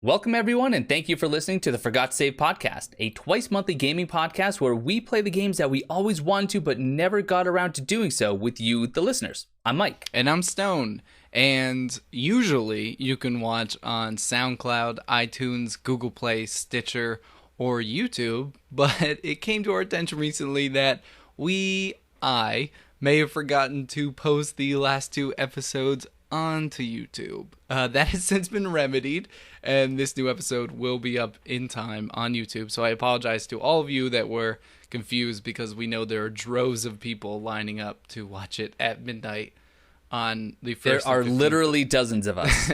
Welcome, everyone, and thank you for listening to the Forgot to Save podcast, a twice-monthly gaming podcast where we play the games that we always wanted to but never got around to doing so with you, the listeners. I'm Mike. And I'm Stone. And usually you can watch on SoundCloud, iTunes, Google Play, Stitcher, or YouTube, but it came to our attention recently that I may have forgotten to post the last two episodes onto YouTube. That has since been remedied, and this new episode will be up in time on YouTube. So I apologize to all of you that were confused, because we know there are droves of people lining up to watch it at midnight on the first. There are literally dozens of us.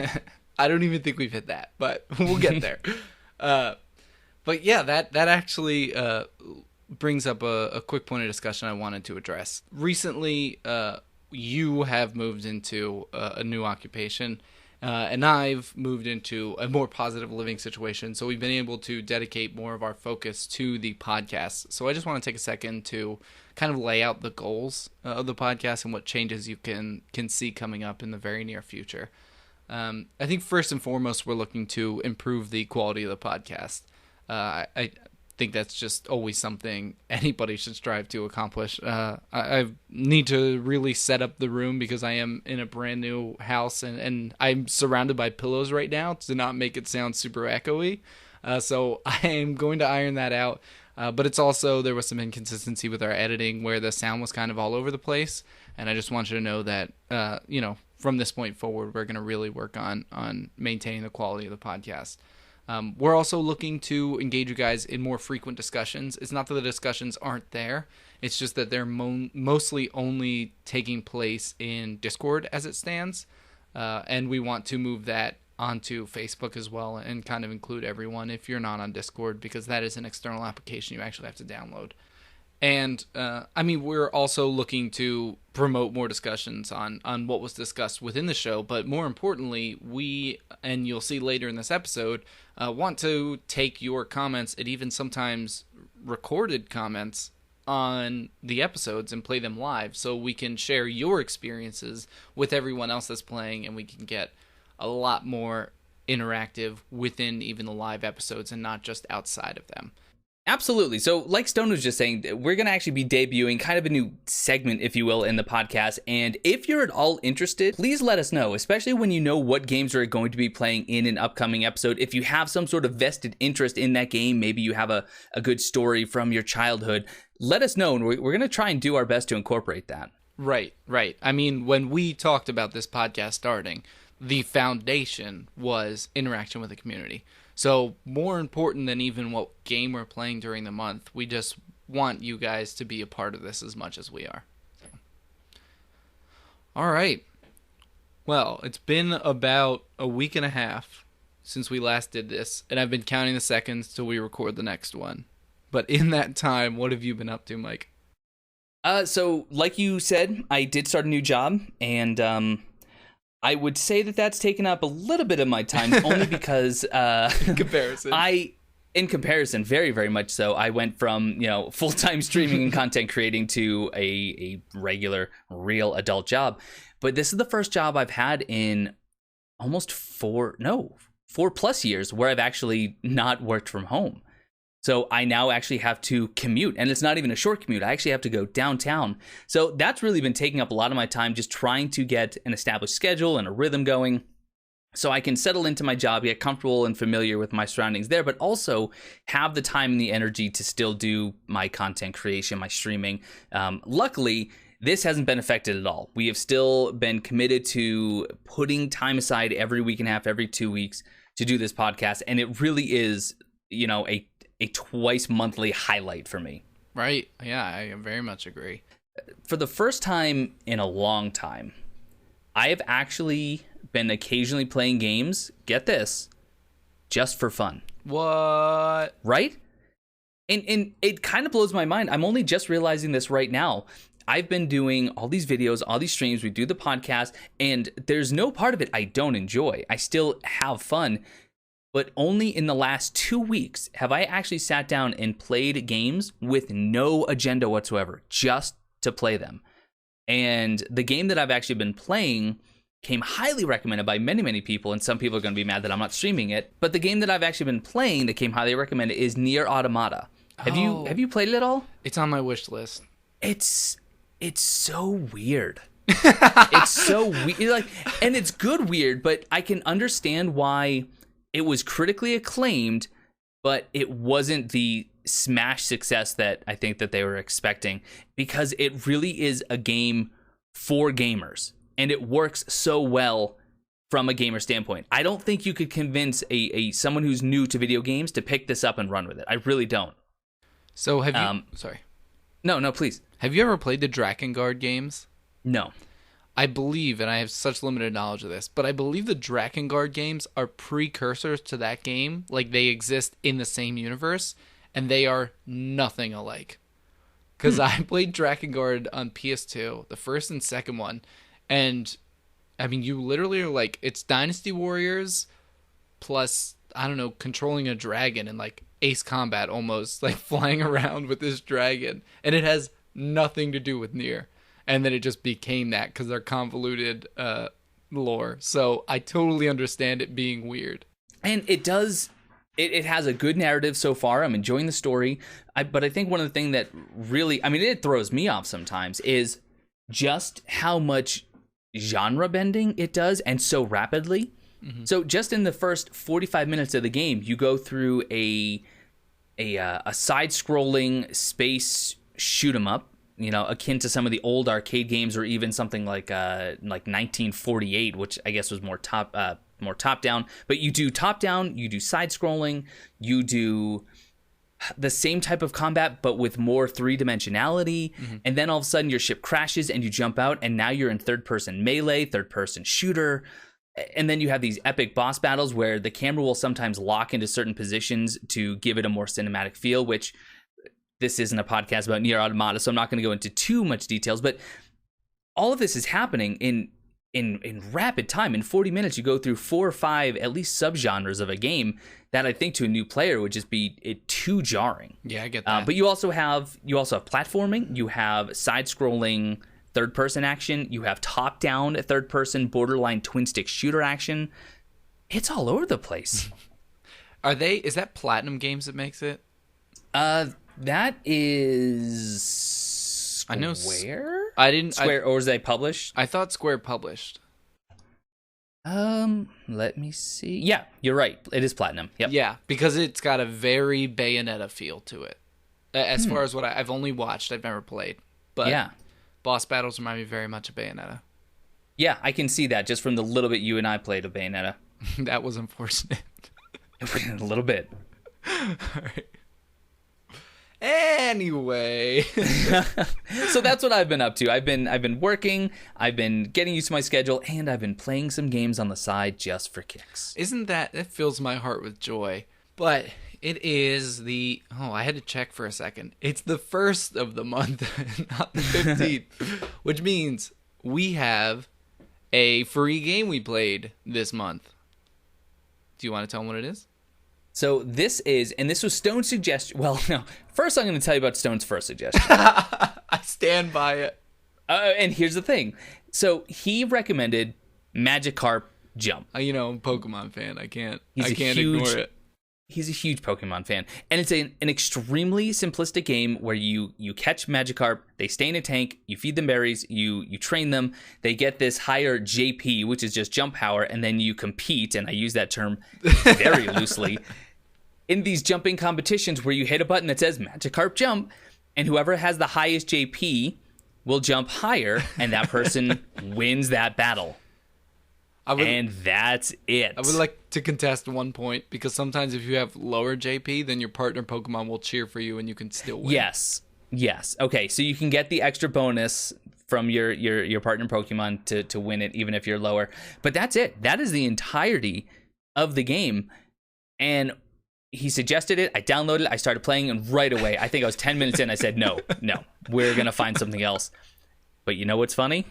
I don't even think we've hit that, but we'll get there. But yeah, that actually brings up a quick point of discussion I wanted to address. Recently, you have moved into a new occupation, and I've moved into a more positive living situation. So we've been able to dedicate more of our focus to the podcast. So I just want to take a second to kind of lay out the goals of the podcast and what changes you can see coming up in the very near future. I think first and foremost, we're looking to improve the quality of the podcast. I think that's just always something anybody should strive to accomplish. I need to really set up the room because I am in a brand new house, and I'm surrounded by pillows right now to not make it sound super echoey. So I am going to iron that out. But it's also, there was some inconsistency with our editing where the sound was kind of all over the place. And I just want you to know that, from this point forward, we're going to really work on maintaining the quality of the podcast. We're also looking to engage you guys in more frequent discussions. It's not that the discussions aren't there. It's just that they're mostly only taking place in Discord as it stands. And we want to move that onto Facebook as well and kind of include everyone if you're not on Discord, because that is an external application you actually have to download. And, we're also looking to promote more discussions on what was discussed within the show. But more importantly, we, and you'll see later in this episode, want to take your comments and even sometimes recorded comments on the episodes and play them live, so we can share your experiences with everyone else that's playing, and we can get a lot more interactive within even the live episodes and not just outside of them. Absolutely. So like Stone was just saying, we're going to actually be debuting kind of a new segment, if you will, in the podcast. And if you're at all interested, please let us know, especially when you know what games are going to be playing in an upcoming episode. If you have some sort of vested interest in that game, maybe you have a good story from your childhood, let us know. And we're going to try and do our best to incorporate that. Right. I mean, when we talked about this podcast starting, the foundation was interaction with the community. So more important than even what game we're playing during the month, we just want you guys to be a part of this as much as we are. So. All right. Well, it's been about a week and a half since we last did this, and I've been counting the seconds till we record the next one. But in that time, what have you been up to, Mike? So like you said, I did start a new job, and I would say that that's taken up a little bit of my time, only because in comparison, very, very much so. I went from, full-time streaming and content creating to a regular, real adult job. But this is the first job I've had in almost 4+ years where I've actually not worked from home. So I now actually have to commute, and it's not even a short commute. I actually have to go downtown. So that's really been taking up a lot of my time, just trying to get an established schedule and a rhythm going so I can settle into my job, get comfortable and familiar with my surroundings there, but also have the time and the energy to still do my content creation, my streaming. Luckily, this hasn't been affected at all. We have still been committed to putting time aside every week and a half, every 2 weeks to do this podcast, and it really is, a twice monthly highlight for me. Right. Yeah, I very much agree. For the first time in a long time, I have actually been occasionally playing games, get this, just for fun. What? Right? And it kind of blows my mind. I'm only just realizing this right now. I've been doing all these videos, all these streams, we do the podcast, and there's no part of it I don't enjoy. I still have fun. But only in the last 2 weeks have I actually sat down and played games with no agenda whatsoever, just to play them. And the game that I've actually been playing came highly recommended by many, many people, and some people are going to be mad that I'm not streaming it. But the game that I've actually been playing that came highly recommended is Nier Automata. Have you played it at all? It's on my wish list. It's so weird. It's so weird, like, and it's good weird, but I can understand why it was critically acclaimed, but it wasn't the smash success that I think that they were expecting, because it really is a game for gamers, and it works so well from a gamer standpoint. I don't think you could convince a someone who's new to video games to pick this up and run with it. I really don't. So have you? Sorry. No, please. Have you ever played the Drakengard games? No. I believe, and I have such limited knowledge of this, but I believe the Drakengard games are precursors to that game. Like, they exist in the same universe, and they are nothing alike. Because I played Drakengard on PS2, the first and second one, and, I mean, you literally are like, it's Dynasty Warriors plus, I don't know, controlling a dragon and, like, Ace Combat almost, like, flying around with this dragon. And it has nothing to do with Nier. And then it just became that because they're convoluted lore. So I totally understand it being weird. And it does, it has a good narrative so far. I'm enjoying the story. But I think one of the things that really, I mean, it throws me off sometimes is just how much genre bending it does, and so rapidly. Mm-hmm. So just in the first 45 minutes of the game, you go through a side-scrolling space shoot 'em up, you know, akin to some of the old arcade games, or even something like 1948, which I guess was more top down. But you do top down, you do side scrolling, you do the same type of combat but with more three-dimensionality. Mm-hmm. And then all of a sudden your ship crashes and you jump out, and now you're in third-person melee, third-person shooter. And then you have these epic boss battles where the camera will sometimes lock into certain positions to give it a more cinematic feel, which this isn't a podcast about Nier Automata, so I'm not going to go into too much details, but all of this is happening in rapid time. In 40 minutes, you go through 4 or 5 at least subgenres of a game that I think to a new player would just be too jarring. Yeah, I get that. But you also have platforming, you have side-scrolling third-person action, you have top-down third-person borderline twin-stick shooter action. It's all over the place. Is that Platinum Games that makes it? That is Square? I know Square, or was they published? I thought Square published. Let me see. Yeah, you're right. It is Platinum. Yep. Yeah, because it's got a very Bayonetta feel to it. As far as what I've only watched, I've never played. But yeah, boss battles remind me very much of Bayonetta. Yeah, I can see that just from the little bit you and I played of Bayonetta. That was unfortunate. A little bit. All right. Anyway, so that's what I've been up to. I've been working, I've been getting used to my schedule, and I've been playing some games on the side just for kicks. Isn't that fills my heart with joy? But it is I had to check for a second. It's the 1st of the month, not the 15th, which means we have a free game we played this month. Do you want to tell them what it is? So this was Stone's suggestion. Well, no. First, I'm going to tell you about Stone's first suggestion. I stand by it. And here's the thing. So he recommended Magikarp Jump. I'm a Pokemon fan. I can't ignore it. He's a huge Pokemon fan. And it's an extremely simplistic game where you catch Magikarp, they stay in a tank, you feed them berries, you train them, they get this higher JP, which is just jump power, and then you compete, and I use that term very loosely, in these jumping competitions where you hit a button that says Magikarp Jump, and whoever has the highest JP will jump higher, and that person wins that battle. And that's it. I would like to contest 1 point, because sometimes if you have lower JP, then your partner Pokemon will cheer for you and you can still win. Yes. Okay, so you can get the extra bonus from your partner Pokemon to win it, even if you're lower. But that's it. That is the entirety of the game. And he suggested it. I downloaded it. I started playing, and right away, I think I was 10 minutes in, I said, no, we're going to find something else. But you know what's funny?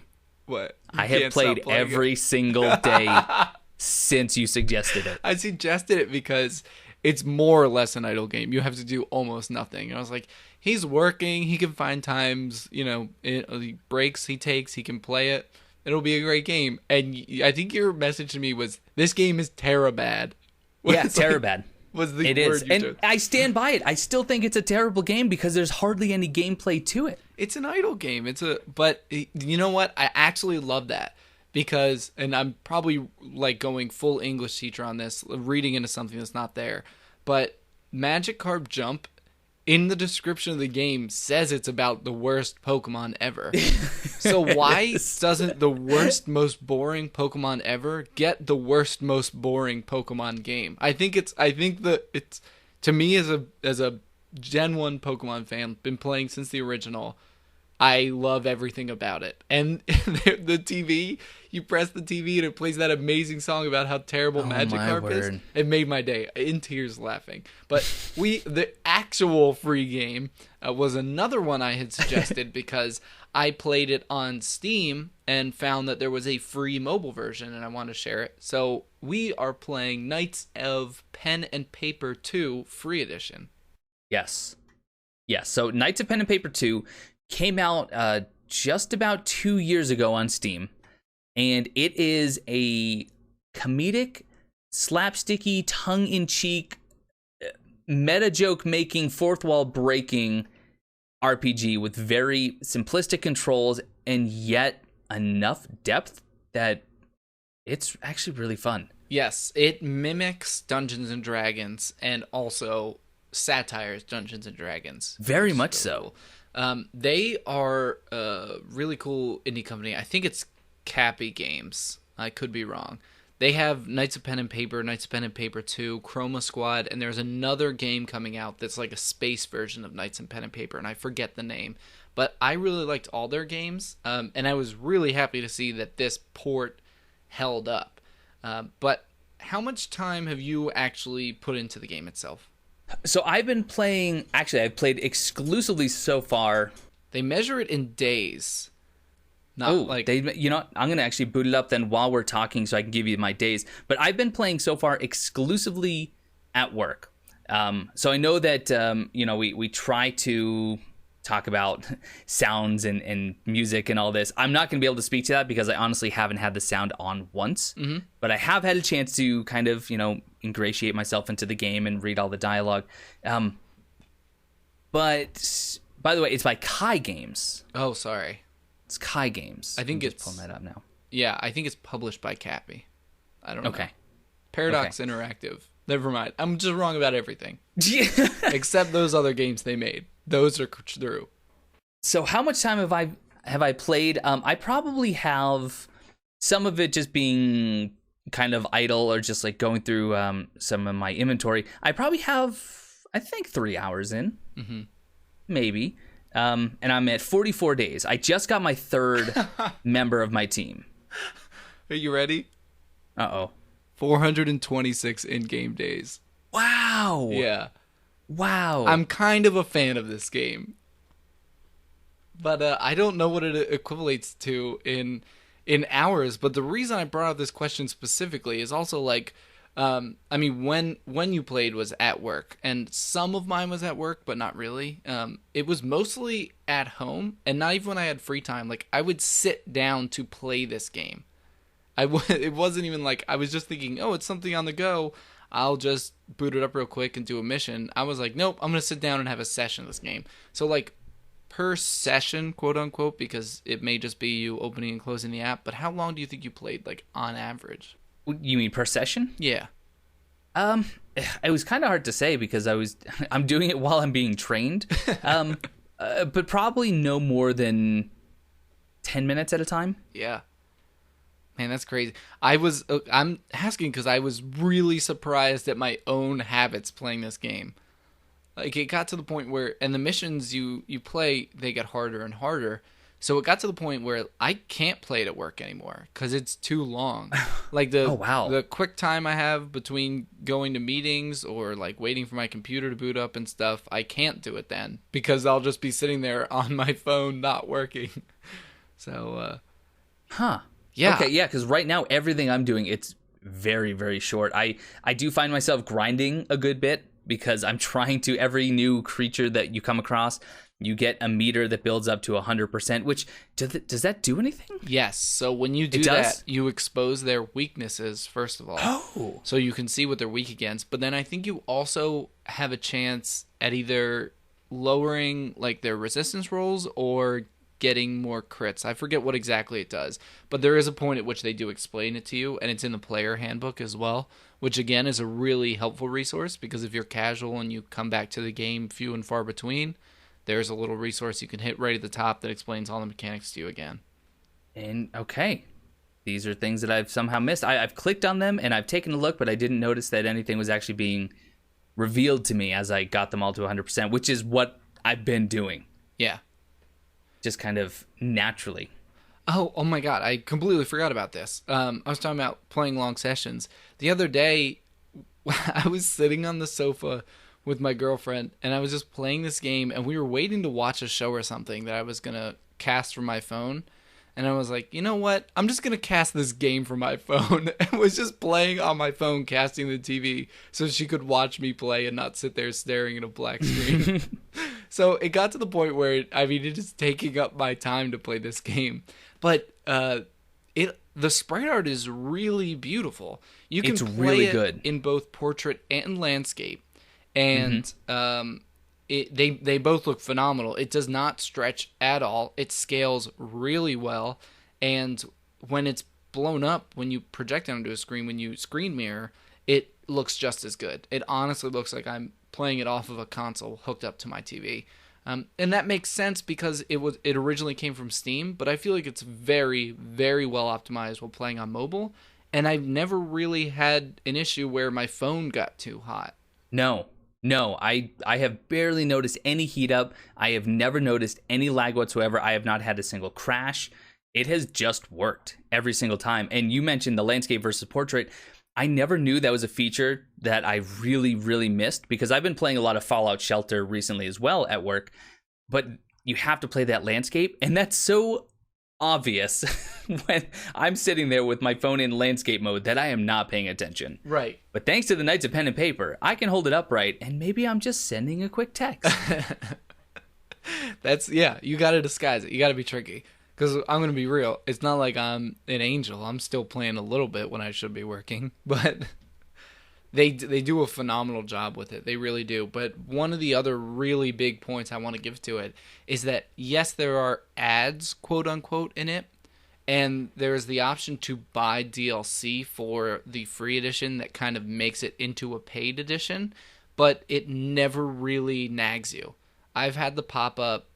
What? I have played every single day since you suggested it. I suggested it because it's more or less an idle game. You have to do almost nothing. And I was like, he's working. He can find times, breaks he takes. He can play it. It'll be a great game. And I think your message to me was, this game is Terabad. Yeah, Terabad. Was the it word is. you And chose. I stand by it. I still think it's a terrible game because there's hardly any gameplay to it. It's an idle game. But you know what? I actually love that because, and I'm probably like going full English teacher on this, reading into something that's not there. But Magikarp Jump in the description of the game says it's about the worst Pokemon ever. So why doesn't the worst, most boring Pokemon ever get the worst, most boring Pokemon game? I think it's to me as a Gen 1 Pokemon fan, been playing since the original, I love everything about it. And the TV, you press the TV and it plays that amazing song about how terrible Magikarp is. It made my day, in tears laughing. But the actual free game was another one I had suggested because I played it on Steam and found that there was a free mobile version and I wanted to share it. So we are playing Knights of Pen and Paper 2 free edition. Yes. So Knights of Pen and Paper 2 came out just about 2 years ago on Steam, and it is a comedic, slapsticky, tongue-in-cheek, meta-joke making, fourth wall breaking RPG with very simplistic controls and yet enough depth that it's actually really fun. Yes, it mimics Dungeons and Dragons and also satires Dungeons and Dragons. Very much so. They are a really cool indie company. I think it's Cappy Games. I could be wrong. They have Knights of Pen and Paper, Knights of Pen and Paper 2, Chroma Squad, and there's another game coming out that's like a space version of Knights of Pen and Paper, and I forget the name. But I really liked all their games, and I was really happy to see that this port held up. But how much time have you actually put into the game itself? So I've been playing, actually I've played exclusively so far. They measure it in days. I'm going to actually boot it up then while we're talking so I can give you my days. But I've been playing so far exclusively at work. So I know that, we try to talk about sounds and music and all this. I'm not going to be able to speak to that because I honestly haven't had the sound on once. Mm-hmm. But I have had a chance to kind of, ingratiate myself into the game and read all the dialogue. But, by the way, it's by Kai Games. Oh, sorry. It's Kai Games. I think I'm just pulling that up now. Yeah, I think it's published by Cappy. I don't know. Okay. Paradox Interactive. Never mind. I'm just wrong about everything. Except those other games they made. Those are true. So how much time have I played? I probably have some of it just being kind of idle or just like going through some of my inventory. I probably have, I think, 3 hours in. Mm-hmm. Maybe. And I'm at 44 days. I just got my third member of my team. Are you ready? Uh-oh. 426 in-game days. Wow. Yeah. Wow. I'm kind of a fan of this game. But I don't know what it equivalates to in hours. But the reason I brought up this question specifically is also like, when you played was at work, and some of mine was at work, but not really. It was mostly at home, and not even when I had free time. Like, I would sit down to play this game. It wasn't even like I was just thinking, oh, it's something on the go. I'll just boot it up real quick and do a mission. I was like, nope, I'm going to sit down and have a session of this game. So, like, per session, quote unquote, because it may just be you opening and closing the app, but how long do you think you played, like, on average? You mean per session? Yeah. It was kind of hard to say because I'm doing it while I'm being trained. But probably no more than 10 minutes at a time. Yeah. Man, that's crazy. I'm asking because I was really surprised at my own habits playing this game. Like, it got to the point where, and the missions you play, they get harder and harder. So it got to the point where I can't play it at work anymore because it's too long. Like the quick time I have between going to meetings or like waiting for my computer to boot up and stuff, I can't do it then because I'll just be sitting there on my phone not working. So, Yeah. Okay, yeah, because right now everything I'm doing, it's very, very short. I do find myself grinding a good bit because I'm trying to, every new creature that you come across, you get a meter that builds up to 100%, which does that do anything? Yes. So when you do that, you expose their weaknesses, first of all. Oh. So you can see what they're weak against. But then I think you also have a chance at either lowering like their resistance rolls or getting more crits. I forget what exactly it does. But there is a point at which they do explain it to you, and it's in the player handbook as well, which again is a really helpful resource because if you're casual and you come back to the game few and far between, there's a little resource you can hit right at the top that explains all the mechanics to you again. And okay, these are things that I've somehow missed. I've clicked on them and I've taken a look, but I didn't notice that anything was actually being revealed to me as I got them all to 100%, which is what I've been doing. Yeah. Just kind of naturally. Oh my God. I completely forgot about this. I was talking about playing long sessions. The other day, I was sitting on the sofa with my girlfriend, and I was just playing this game, and we were waiting to watch a show or something that I was going to cast from my phone. And I was like, you know what? I'm just going to cast this game from my phone. And was just playing on my phone, casting the TV, so she could watch me play and not sit there staring at a black screen. So it got to the point where, it is taking up my time to play this game. But the sprite art is really beautiful. You can play really it good in both portrait and landscape. And they both look phenomenal. It does not stretch at all. It scales really well. And when it's blown up, when you project it onto a screen, when you screen mirror, it looks just as good. It honestly looks like I'm playing it off of a console hooked up to my TV. And that makes sense because it originally came from Steam, but I feel like it's very, very well optimized while playing on mobile. And I've never really had an issue where my phone got too hot. No, I have barely noticed any heat up. I have never noticed any lag whatsoever. I have not had a single crash. It has just worked every single time. And you mentioned the landscape versus portrait. I never knew that was a feature that I really, really missed because I've been playing a lot of Fallout Shelter recently as well at work. But you have to play that landscape, and that's so obvious when I'm sitting there with my phone in landscape mode that I am not paying attention. Right. But thanks to the Knights of Pen and Paper, I can hold it upright, and maybe I'm just sending a quick text. You got to disguise it. You got to be tricky. Because I'm going to be real. It's not like I'm an angel. I'm still playing a little bit when I should be working. But they do a phenomenal job with it. They really do. But one of the other really big points I want to give to it is that, yes, there are ads, quote unquote, in it. And there's the option to buy DLC for the free edition that kind of makes it into a paid edition. But it never really nags you. I've had the pop-up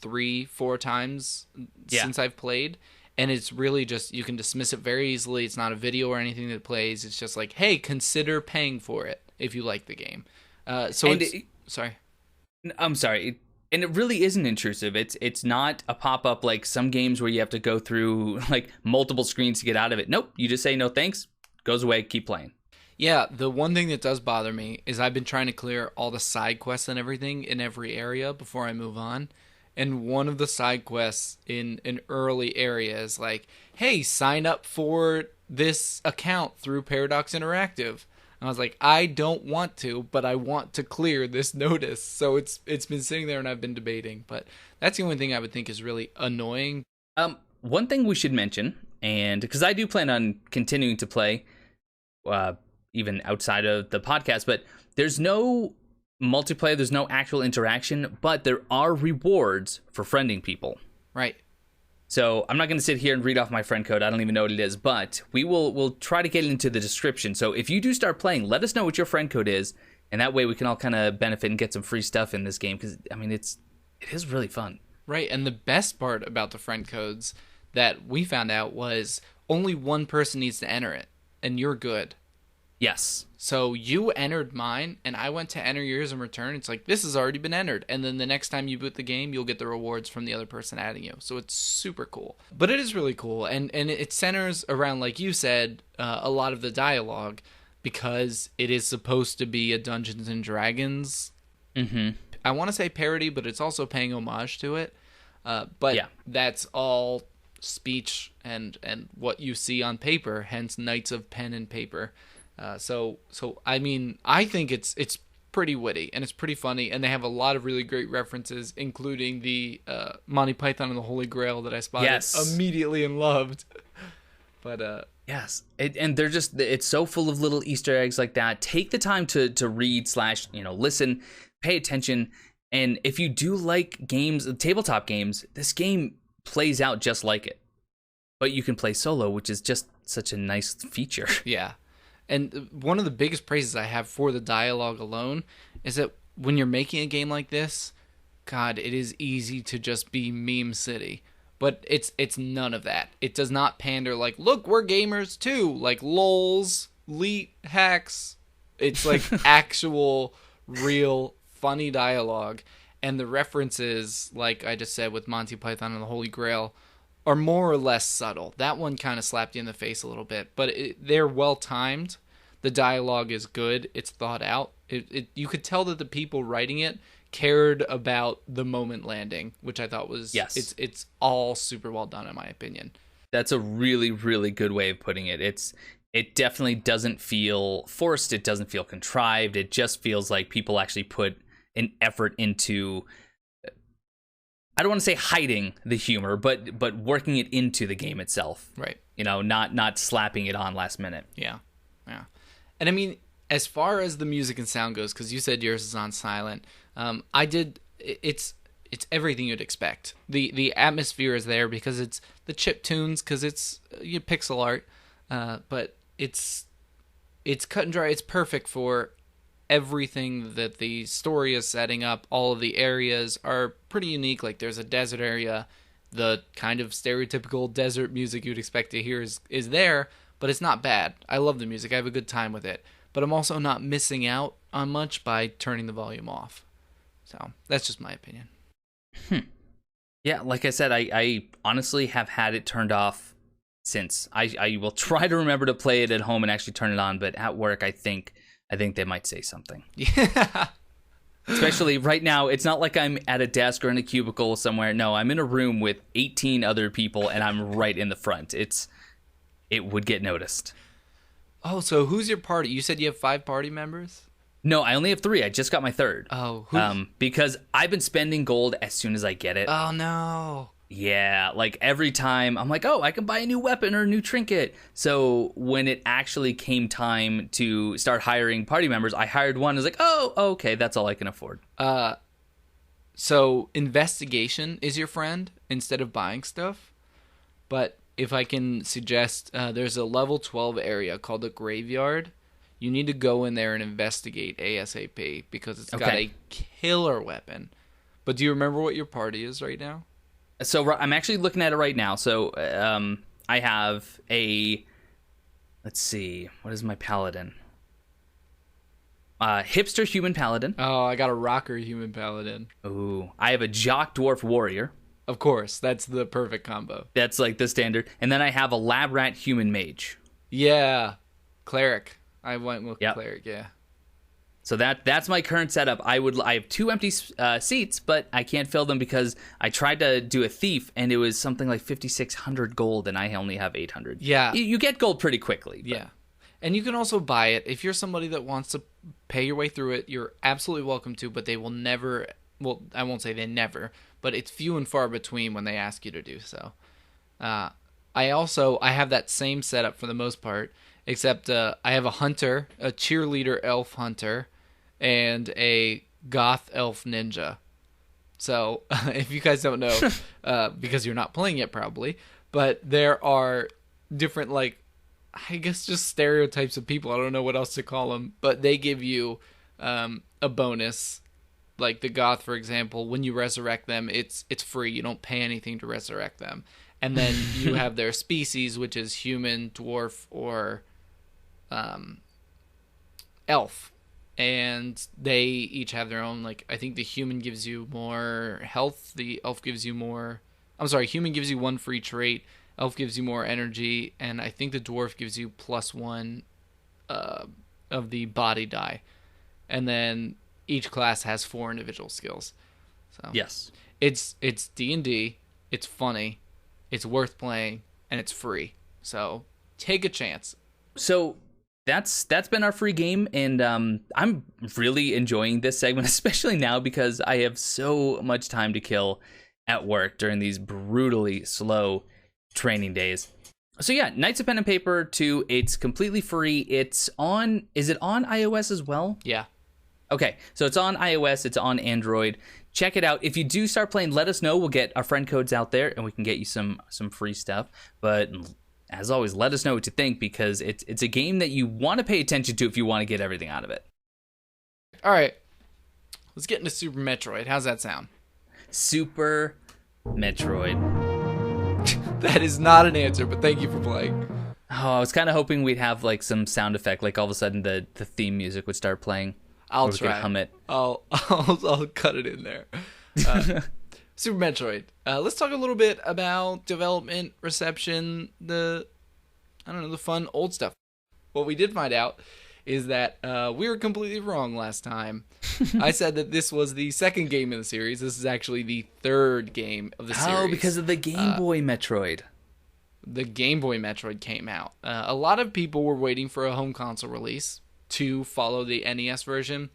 3-4 times since I've played, and it's really just, you can dismiss it very easily. It's not a video or anything that plays. It's just like, hey, consider paying for it if you like the game. Sorry. I'm sorry. And it really isn't intrusive. It's not a pop-up like some games where you have to go through like multiple screens to get out of it. Nope, you just say no thanks, goes away, keep playing. Yeah, the one thing that does bother me is I've been trying to clear all the side quests and everything in every area before I move on. And one of the side quests in an early area is like, hey, sign up for this account through Paradox Interactive. And I was like, I don't want to, but I want to clear this notice. So it's been sitting there and I've been debating. But that's the only thing I would think is really annoying. One thing we should mention, and because I do plan on continuing to play, even outside of the podcast, but there's no multiplayer, there's no actual interaction, but there are rewards for friending people. Right. So I'm not going to sit here and read off my friend code. I don't even know what it is, but we'll try to get into the description. So if you do start playing, let us know what your friend code is, and that way we can all kind of benefit and get some free stuff in this game, because I mean it is really fun. Right, and the best part about the friend codes that we found out was only one person needs to enter it, and you're good. Yes. So you entered mine, and I went to enter yours in return. It's like, this has already been entered. And then the next time you boot the game, you'll get the rewards from the other person adding you. So it's super cool. But it is really cool. And it centers around, like you said, a lot of the dialogue, because it is supposed to be a Dungeons & Dragons. Mm-hmm. I want to say parody, but it's also paying homage to it. But that's all speech and what you see on paper, hence Knights of Pen and Paper. So I mean, I think it's pretty witty and it's pretty funny, and they have a lot of really great references, including the Monty Python and the Holy Grail that I spotted immediately and loved. But yes, and they're just, it's so full of little Easter eggs like that. Take the time to read / listen, pay attention, and if you do like games, tabletop games, this game plays out just like it. But you can play solo, which is just such a nice feature. Yeah. And one of the biggest praises I have for the dialogue alone is that when you're making a game like this, God, it is easy to just be meme city. But it's none of that. It does not pander like, look, we're gamers too. Like lols, leet, hacks. It's like actual, real, funny dialogue. And the references, like I just said with Monty Python and the Holy Grail, are more or less subtle. That one kind of slapped you in the face a little bit, but they're well timed. The dialogue is good. It's thought out. You could tell that the people writing it cared about the moment landing, which I thought was, yes, it's all super well done in my opinion. That's a really, really good way of putting it. It definitely doesn't feel forced. It doesn't feel contrived. It just feels like people actually put an effort into, I don't want to say hiding the humor, but working it into the game itself. Right. Not slapping it on last minute. Yeah. Yeah. And I mean, as far as the music and sound goes, because you said yours is on silent, it's everything you'd expect. The atmosphere is there because it's the chip tunes, because it's pixel art, but it's cut and dry. It's perfect for everything that the story is setting up. All of the areas are pretty unique. Like there's a desert area. The kind of stereotypical desert music you'd expect to hear is there, but it's not bad. I love the music. I have a good time with it. But I'm also not missing out on much by turning the volume off. So that's just my opinion. Yeah, like I said, I honestly have had it turned off since. I will try to remember to play it at home and actually turn it on, but at work I think they might say something. Yeah. Especially right now, it's not like I'm at a desk or in a cubicle somewhere. No, I'm in a room with 18 other people, and I'm right in the front. It would get noticed. Oh, so who's your party? You said you have 5 party members? No, I only have 3. I just got my 3rd. Oh, because I've been spending gold as soon as I get it. Oh, no. Yeah, like every time I'm like, oh, I can buy a new weapon or a new trinket. So when it actually came time to start hiring party members, I hired one. I was like, oh, okay, that's all I can afford. So investigation is your friend instead of buying stuff. But if I can suggest, there's a level 12 area called the Graveyard. You need to go in there and investigate ASAP because it's got a killer weapon. But do you remember what your party is right now? So I'm actually looking at it right now. So I have let's see, what is my paladin? Hipster human paladin. Oh, I got a rocker human paladin. Ooh, I have a jock dwarf warrior. Of course, that's the perfect combo. That's like the standard. And then I have a lab rat human mage. Yeah, cleric. I went with cleric. Yeah. So that's my current setup. I have 2 empty seats, but I can't fill them because I tried to do a thief, and it was something like 5,600 gold, and I only have 800. Yeah, you get gold pretty quickly. But. Yeah, and you can also buy it if you're somebody that wants to pay your way through it. You're absolutely welcome to, but they will never. Well, I won't say they never, but it's few and far between when they ask you to do so. I have that same setup for the most part, except I have a hunter, a cheerleader elf hunter, and a goth elf ninja. So if you guys don't know, because you're not playing it probably, but there are different, like, I guess just stereotypes of people. I don't know what else to call them, but they give you a bonus. Like the goth, for example, when you resurrect them, it's free. You don't pay anything to resurrect them. And then you have their species, which is human, dwarf, or elf. And they each have their own, like, I think the human gives you more health, the elf gives you more, human gives you 1 free trait, elf gives you more energy, and I think the dwarf gives you +1 of the body die. And then each class has 4 individual skills. So yes, it's D&D, it's funny, it's worth playing, and it's free. So take a chance. So that's been our free game, and I'm really enjoying this segment, especially now because I have so much time to kill at work during these brutally slow training days. So yeah, Knights of Pen and Paper 2, it's completely free. It's on, is it on iOS as well? Yeah. Okay, so it's on iOS, it's on Android. Check it out. If you do start playing, let us know. We'll get our friend codes out there, and we can get you some free stuff. But as always, let us know what you think, because it's a game that you want to pay attention to if you want to get everything out of it. All right, let's get into Super Metroid. How's that sound? Super Metroid. That is not an answer, but thank you for playing. Oh, I was kind of hoping we'd have like some sound effect, like all of a sudden the theme music would start playing. I'll try. We could hum it. I'll cut it in there. Super Metroid. Let's talk a little bit about development, reception, the fun old stuff. What we did find out is that we were completely wrong last time. I said that this was the second game in the series. This is actually the third game of the series. Oh, because of the Game Boy Metroid. The Game Boy Metroid came out. A lot of people were waiting for a home console release to follow the NES version.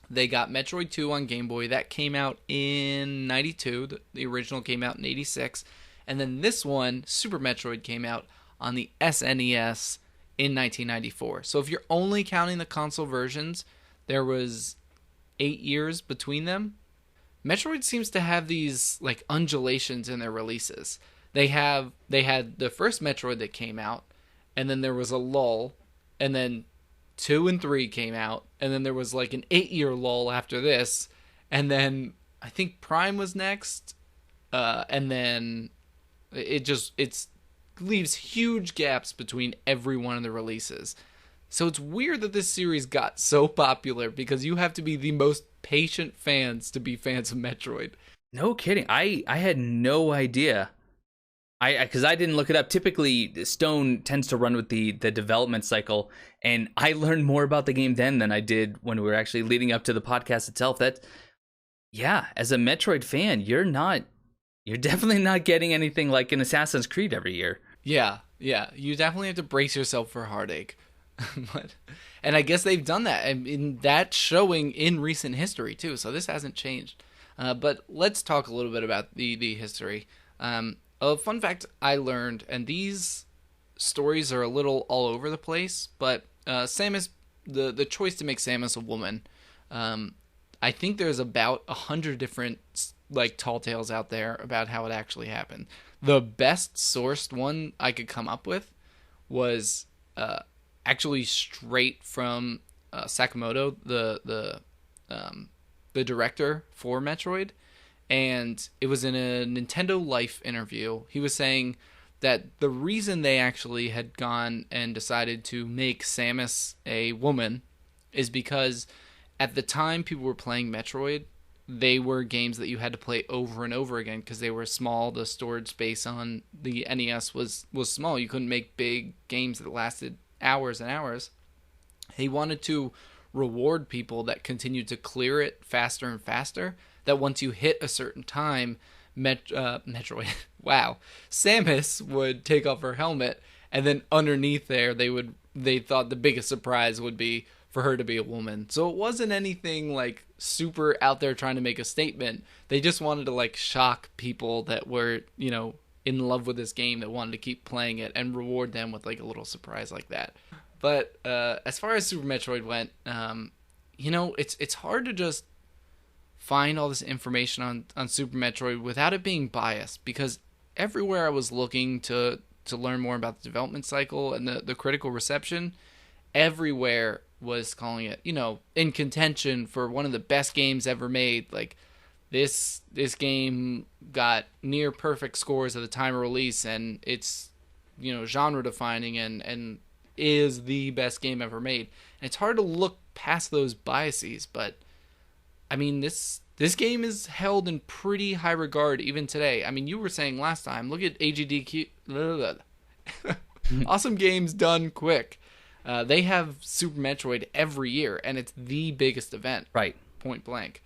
They got Metroid 2 on Game Boy. That came out in 92. The original came out in 86. And then this one, Super Metroid, came out on the SNES in 1994. So if you're only counting the console versions, there was 8 years between them. Metroid seems to have these like undulations in their releases. They had the first Metroid that came out, and then there was a lull, and then 2 and 3 came out, and then there was like an 8-year lull after this, and then I think Prime was next, and then it leaves huge gaps between every one of the releases. So it's weird that this series got so popular, because you have to be the most patient fans to be fans of Metroid. No kidding. I had no idea. Because I didn't look it up. Typically, Stone tends to run with the development cycle, and I learned more about the game then than I did when we were actually leading up to the podcast itself. That, yeah, as a Metroid fan, you're definitely not getting anything like an Assassin's Creed every year. Yeah, you definitely have to brace yourself for heartache. And I guess they've done that, and that's showing in recent history too. So this hasn't changed. But let's talk a little bit about the history. A fun fact I learned, and these stories are a little all over the place, but Samus, the choice to make Samus a woman, I think there's about 100 different like tall tales out there about how it actually happened. The best sourced one I could come up with was actually straight from Sakamoto, the director for Metroid. And it was in a Nintendo Life interview. He was saying that the reason they actually had gone and decided to make Samus a woman is because at the time people were playing Metroid, they were games that you had to play over and over again because they were small. The storage space on the NES was small. You couldn't make big games that lasted hours and hours. He wanted to reward people that continued to clear it faster and faster, that once you hit a certain time, Metroid, wow, Samus would take off her helmet, and then underneath there, they thought the biggest surprise would be for her to be a woman. So it wasn't anything like super out there trying to make a statement. They just wanted to like shock people that were, in love with this game, that wanted to keep playing it, and reward them with like a little surprise like that. But as far as Super Metroid went, it's hard to just find all this information on Super Metroid without it being biased, because everywhere I was looking to learn more about the development cycle and the critical reception, everywhere was calling it, in contention for one of the best games ever made. Like this game got near perfect scores at the time of release, and it's genre defining and is the best game ever made. And it's hard to look past those biases, but I mean, this game is held in pretty high regard even today. I mean, you were saying last time, look at AGDQ. Awesome Games Done Quick. They have Super Metroid every year, and it's the biggest event. Right. Point blank.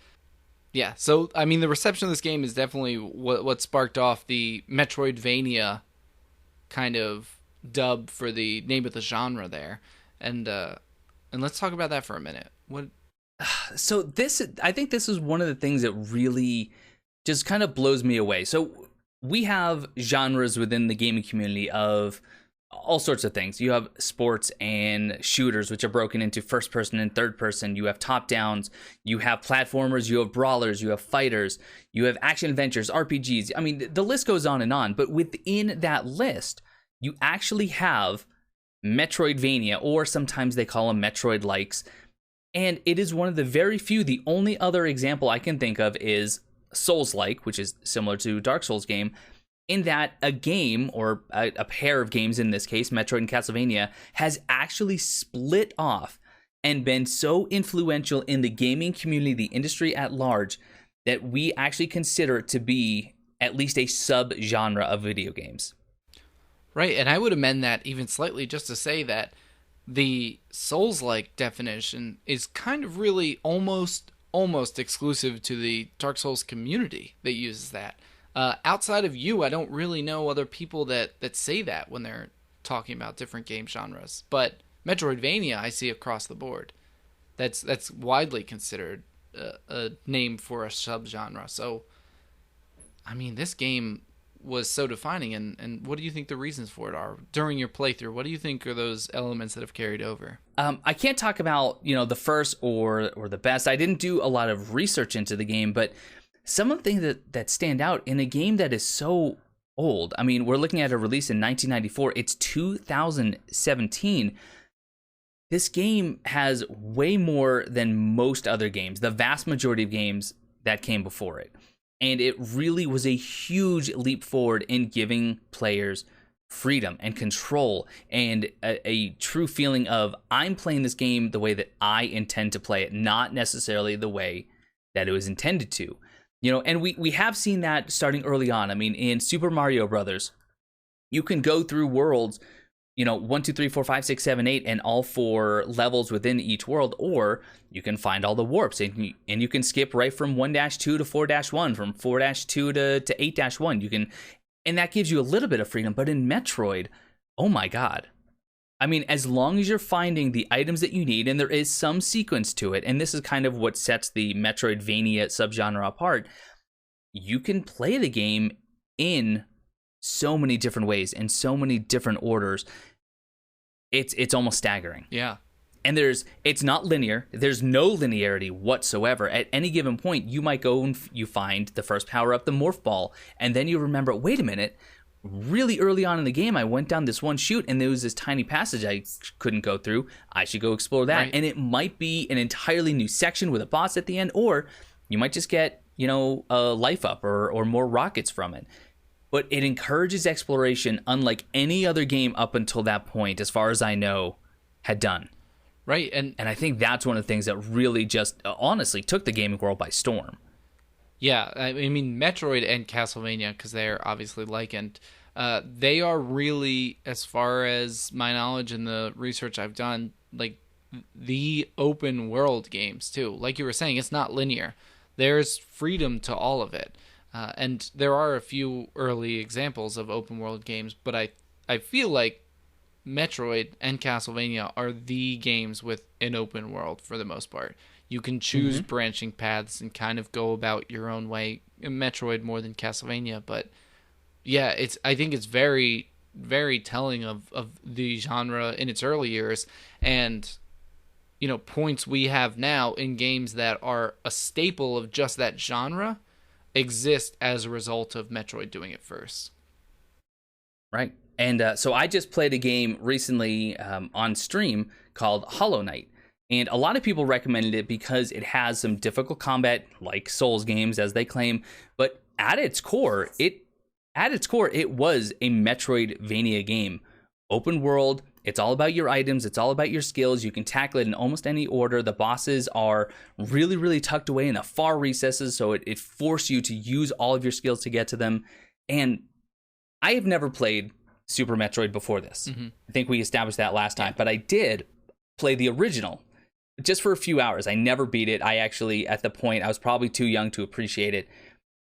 Yeah, so, I mean, the reception of this game is definitely what sparked off the Metroidvania kind of dub for the name of the genre there. And let's talk about that for a minute. What? So I think this is one of the things that really just kind of blows me away. So we have genres within the gaming community of all sorts of things. You have sports and shooters, which are broken into first person and third person. You have top downs, you have platformers, you have brawlers, you have fighters, you have action adventures, RPGs. I mean, the list goes on and on, but within that list, you actually have Metroidvania, or sometimes they call them Metroid likes. And it is one of the very few. The only other example I can think of is Souls-like, which is similar to Dark Souls game, in that a game, or a pair of games in this case, Metroid and Castlevania, has actually split off and been so influential in the gaming community, the industry at large, that we actually consider it to be at least a sub-genre of video games. Right, and I would amend that even slightly just to say that the Souls-like definition is kind of really almost exclusive to the Dark Souls community that uses that. Outside of you, I don't really know other people that say that when they're talking about different game genres. But Metroidvania, I see across the board. That's widely considered a name for a subgenre. So, I mean, this game was so defining, and what do you think the reasons for it are during your playthrough? What do you think are those elements that have carried over? I can't talk about the first or the best. I didn't do a lot of research into the game, but some of the things that stand out in a game that is so old. I mean, we're looking at a release in 1994. It's 2017. This game has way more than most other games, the vast majority of games that came before it. And it really was a huge leap forward in giving players freedom and control and a true feeling of, I'm playing this game the way that I intend to play it, not necessarily the way that it was intended to. And we have seen that starting early on. I mean, in Super Mario Brothers, you can go through worlds, 1, 2, 3, 4, 5, 6, 7, 8, and all 4 levels within each world, or you can find all the warps, and you can skip right from 1-2 to 4-1, from 4-2 to 8-1. You can, and that gives you a little bit of freedom. But in Metroid, oh my God. I mean, as long as you're finding the items that you need, and there is some sequence to it, and this is kind of what sets the Metroidvania subgenre apart, you can play the game in so many different ways and so many different orders. It's almost staggering. Yeah. And it's not linear. There's no linearity whatsoever. At any given point, you might go and you find the first power up, the morph ball, and then you remember, wait a minute, really early on in the game, I went down this one chute and there was this tiny passage I couldn't go through. I should go explore that. Right. And it might be an entirely new section with a boss at the end, or you might just get, a life up or more rockets from it. But it encourages exploration unlike any other game up until that point, as far as I know, had done. Right. And I think that's one of the things that really just honestly took the gaming world by storm. Yeah, I mean, Metroid and Castlevania, because they're obviously likened, they are really, as far as my knowledge and the research I've done, like the open world games too. Like you were saying, it's not linear. There's freedom to all of it. And there are a few early examples of open world games, but I feel like Metroid and Castlevania are the games with an open world for the most part. You can choose branching paths and kind of go about your own way. In Metroid more than Castlevania, but yeah, I think it's very, very telling of the genre in its early years, and points we have now in games that are a staple of just that genre exist as a result of Metroid doing it first. Right. And so I just played a game recently on stream called Hollow Knight. And a lot of people recommended it because it has some difficult combat, like Souls games, as they claim. But at its core, it was a Metroidvania game. Open world. It's all about your items. It's all about your skills. You can tackle it in almost any order. The bosses are really, really tucked away in the far recesses, so it forces you to use all of your skills to get to them. And I have never played Super Metroid before this. I think we established that last time. But I did play the original just for a few hours. I never beat it. I actually, at the point, I was probably too young to appreciate it.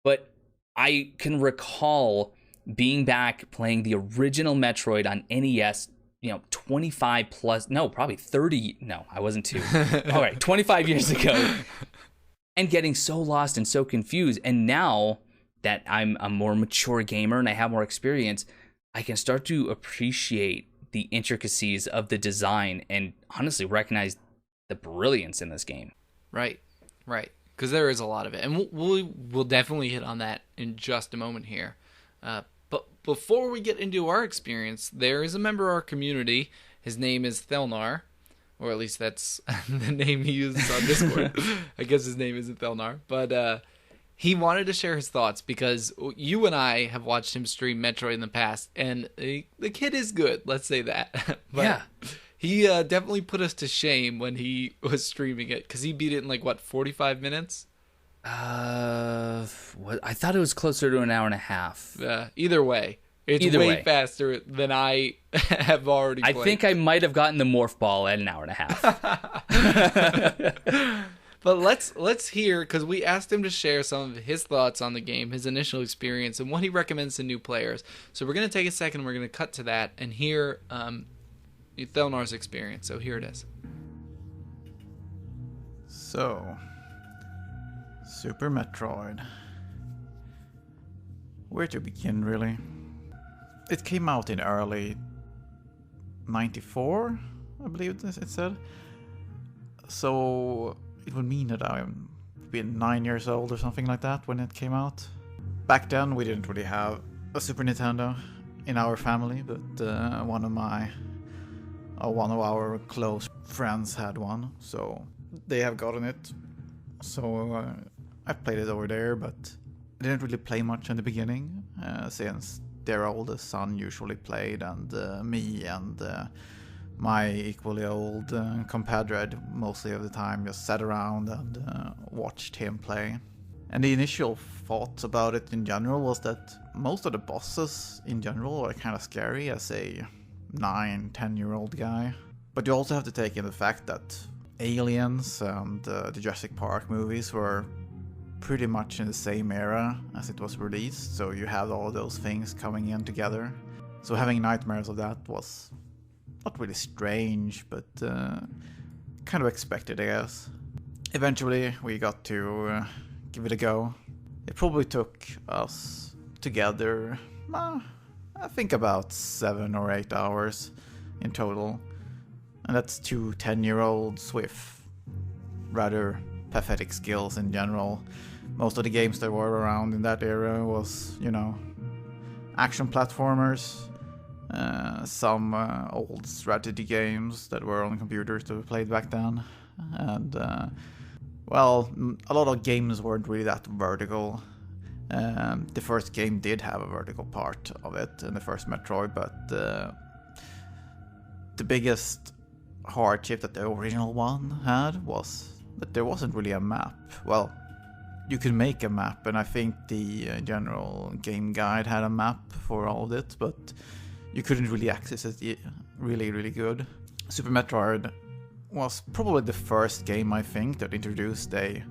But I can recall being back playing the original Metroid on NES, 25 plus, no, probably 30. No, I wasn't two. All right, 25 years ago, and getting so lost and so confused. And now that I'm a more mature gamer and I have more experience, I can start to appreciate the intricacies of the design and honestly recognize the brilliance in this game. Right. Because there is a lot of it. And we'll definitely hit on that in just a moment here. But before we get into our experience, there is a member of our community. His name is Thelnar, or at least that's the name he uses on Discord. I guess his name isn't Thelnar. But he wanted to share his thoughts because you and I have watched him stream Metroid in the past, and the kid is good, let's say that. But yeah. He definitely put us to shame when he was streaming it, because he beat it in 45 minutes? What? I thought it was closer to an hour and a half. Either way. It's way faster than I have already played. I think I might have gotten the morph ball at an hour and a half. But let's hear, because we asked him to share some of his thoughts on the game, his initial experience, and what he recommends to new players. So we're going to take a second, we're going to cut to that, and hear Thelnar's experience. So here it is. So, Super Metroid. Where to begin, really? It came out in early 94, I believe it said. So it would mean that I'm been 9 years old or something like that when it came out. Back then we didn't really have a Super Nintendo in our family, but one of our close friends had one, so they have gotten it. So I played it over there, but I didn't really play much in the beginning, since their oldest son usually played, and me and my equally old compadre mostly of the time just sat around and watched him play. And the initial thoughts about it in general was that most of the bosses in general are kind of scary as a 9-10-year-old guy. But you also have to take in the fact that Aliens and the Jurassic Park movies were pretty much in the same era as it was released, so you have all of those things coming in together. So having nightmares of that was not really strange, but kind of expected, I guess. Eventually we got to give it a go. It probably took us together, I think about 7 or 8 hours in total. And that's 2 10-year-olds with rather pathetic skills in general. Most of the games that were around in that era was, action platformers, some old strategy games that were on computers that we played back then. And, a lot of games weren't really that vertical. The first game did have a vertical part of it in the first Metroid, but the biggest hardship that the original one had was that there wasn't really a map. Well, you could make a map, and I think the general game guide had a map for all of it, but you couldn't really access it really good. Super Metroid was probably the first game, I think, that introduced a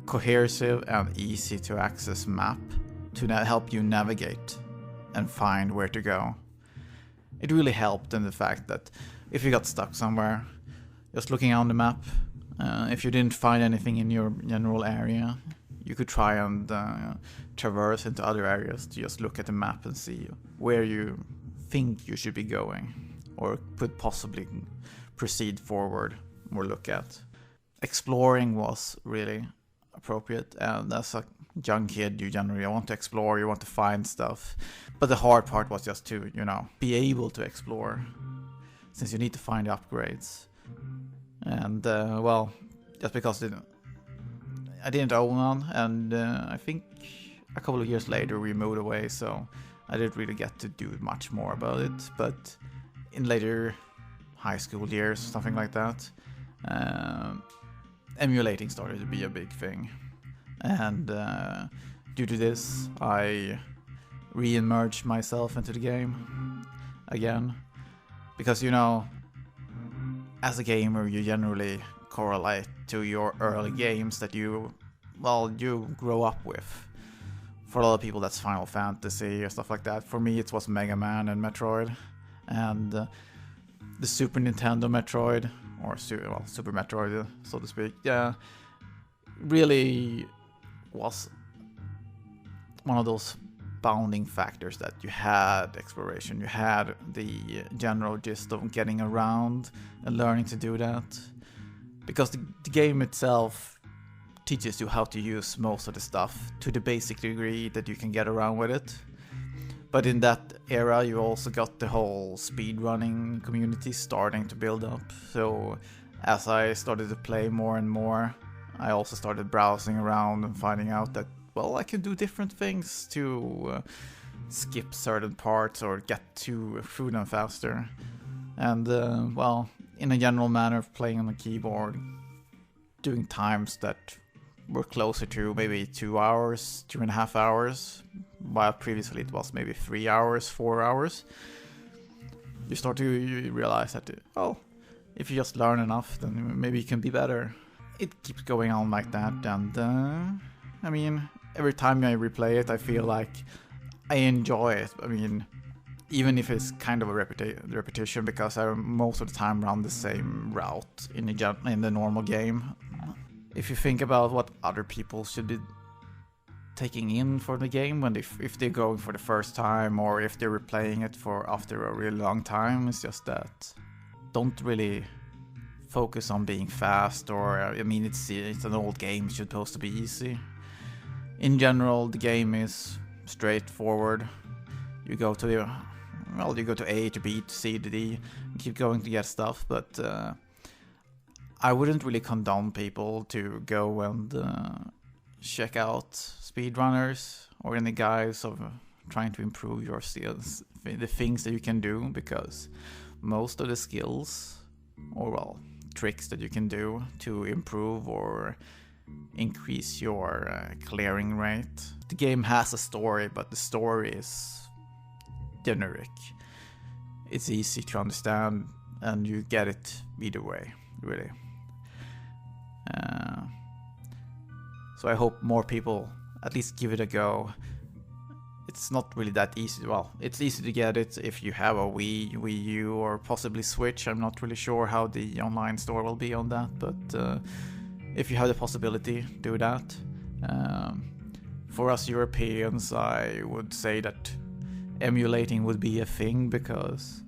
cohesive and easy to access map to help you navigate and find where to go. It really helped in the fact that if you got stuck somewhere, just looking on the map, if you didn't find anything in your general area, you could try and traverse into other areas to just look at the map and see where you think you should be going, or could possibly proceed forward or look at. Exploring was really appropriate, and as a young kid you generally want to explore, you want to find stuff, but the hard part was just to be able to explore, since you need to find upgrades. And just because I didn't own one, and I think a couple of years later we moved away, so I didn't really get to do much more about it. But in later high school years, something like that, emulating started to be a big thing, and due to this I re-emerged myself into the game again, because as a gamer you generally correlate to your early games that you grow up with. For a lot of people that's Final Fantasy or stuff like that. For me it was Mega Man and Metroid, and the Super Nintendo Metroid, or Super Metroid, so to speak, yeah, really was one of those bounding factors that you had exploration, you had the general gist of getting around and learning to do that. Because the game itself teaches you how to use most of the stuff to the basic degree that you can get around with it. But in that era, you also got the whole speedrunning community starting to build up. So as I started to play more and more, I also started browsing around and finding out that, well, I can do different things to skip certain parts or get through them faster. And, well, in a general manner of playing on the keyboard, doing times that were closer to maybe 2 hours, 2.5 hours, while previously it was maybe 3 hours, 4 hours. You realize that, well, if you just learn enough, then maybe you can be better. It keeps going on like that, and I mean, every time I replay it, I feel like I enjoy it. I mean, even if it's kind of a repetition, because I most of the time run the same route in the normal game. If you think about what other people should be taking in for the game if they're going for the first time, or if they're replaying it after a really long time, it's just that don't really focus on being fast, or I mean, it's an old game, it's supposed to be easy. In general, the game is straightforward. You go to A to B to C to D, and keep going to get stuff, but I wouldn't really condone people to go and check out speedrunners or any guys of trying to improve your skills, the things that you can do, because most of the skills, or well, tricks that you can do to improve or increase your clearing rate. The game has a story, but the story is generic. It's easy to understand, and you get it either way, really. So I hope more people at least give it a go. It's not really that easy. Well, it's easy to get it if you have a Wii U, or possibly Switch. I'm not really sure how the online store will be on that, but if you have the possibility, do that. For us Europeans, I would say that emulating would be a thing, because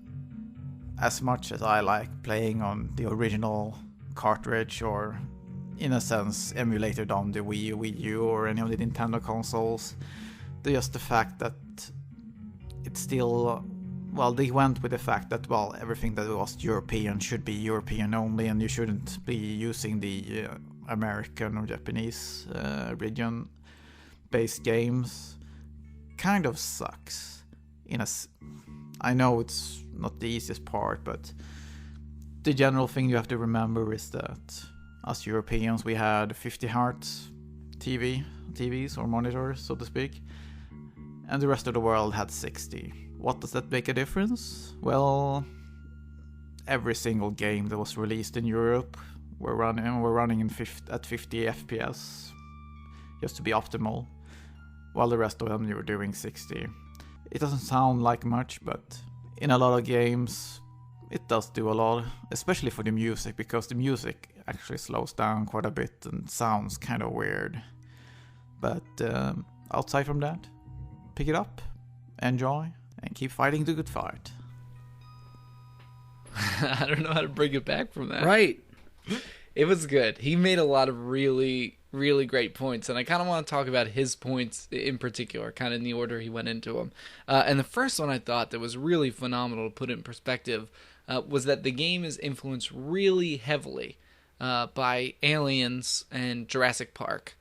as much as I like playing on the original cartridge, or in a sense emulated on the Wii U, or any of the Nintendo consoles, just the fact that it's still, well, they went with the fact that, well, everything that was European should be European only, and you shouldn't be using the American or Japanese region-based games. Kind of sucks. I know it's not the easiest part, but the general thing you have to remember is that us Europeans, we had 50 Hz TVs or monitors, so to speak, and the rest of the world had 60. What does that make a difference? Well, every single game that was released in Europe were running at 50 FPS, just to be optimal, while the rest of them you were doing 60. It doesn't sound like much, but in a lot of games it does do a lot, especially for the music, because the music actually slows down quite a bit and sounds kind of weird. But outside from that, pick it up, enjoy, and keep fighting the good fight. I don't know how to bring it back from that. Right. It was good. He made a lot of really, really great points, and I kind of want to talk about his points in particular, kind of in the order he went into them. And the first one I thought that was really phenomenal to put it in perspective was that the game is influenced really heavily by Aliens and Jurassic Park.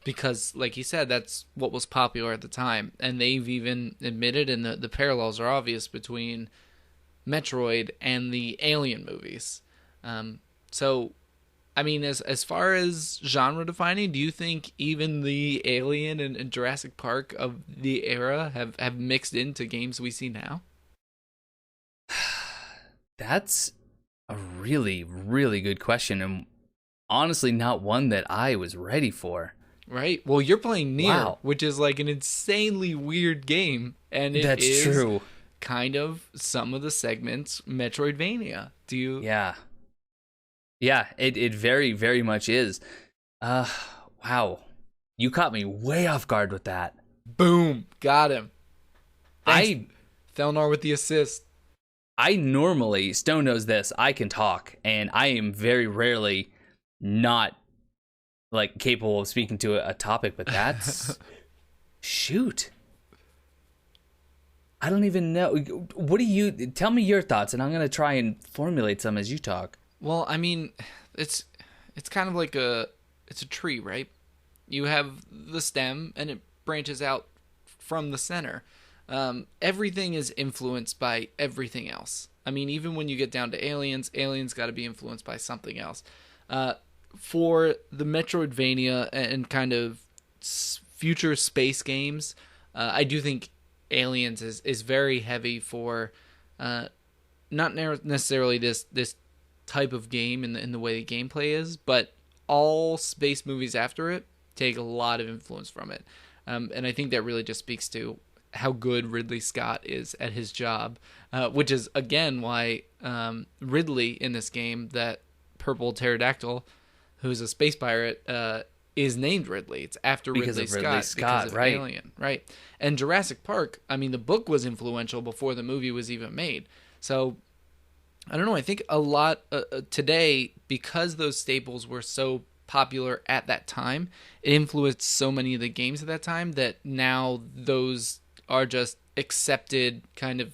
Because, like you said, that's what was popular at the time. And they've even admitted, and the parallels are obvious between Metroid and the Alien movies. So, I mean, as far as genre defining, do you think even the Alien and Jurassic Park of the era have mixed into games we see now? That's a really, really good question, and honestly not one that I was ready for. Right. Well, you're playing Nier, Wow. which is like an insanely weird game, and That's is true. kind of some of the segments Metroidvania. Do you? Yeah. Yeah, it very, very much is. Wow. You caught me way off guard with that. Boom, got him. Thanks, I Thelnar with the assist. I normally, Stone knows this, I can talk, and I am very rarely not like capable of speaking to a topic, but that's shoot. I don't even know. What do you tell me your thoughts, and I'm gonna try and formulate some as you talk. Well, I mean, it's kind of like it's a tree, right? You have the stem, and it branches out from the center. Everything is influenced by everything else. I mean, even when you get down to aliens got to be influenced by something else. For the Metroidvania and kind of future space games, I do think Aliens is very heavy for not necessarily this type of game in the way the gameplay is, but all space movies after it take a lot of influence from it. And I think that really just speaks to how good Ridley Scott is at his job, which is, again, why Ridley in this game, that purple pterodactyl, who's a space pirate, is named Ridley. It's after Ridley Scott because of right. Alien, right? And Jurassic Park, I mean, the book was influential before the movie was even made. So, I don't know, I think a lot today, because those staples were so popular at that time, it influenced so many of the games at that time that now those are just accepted kind of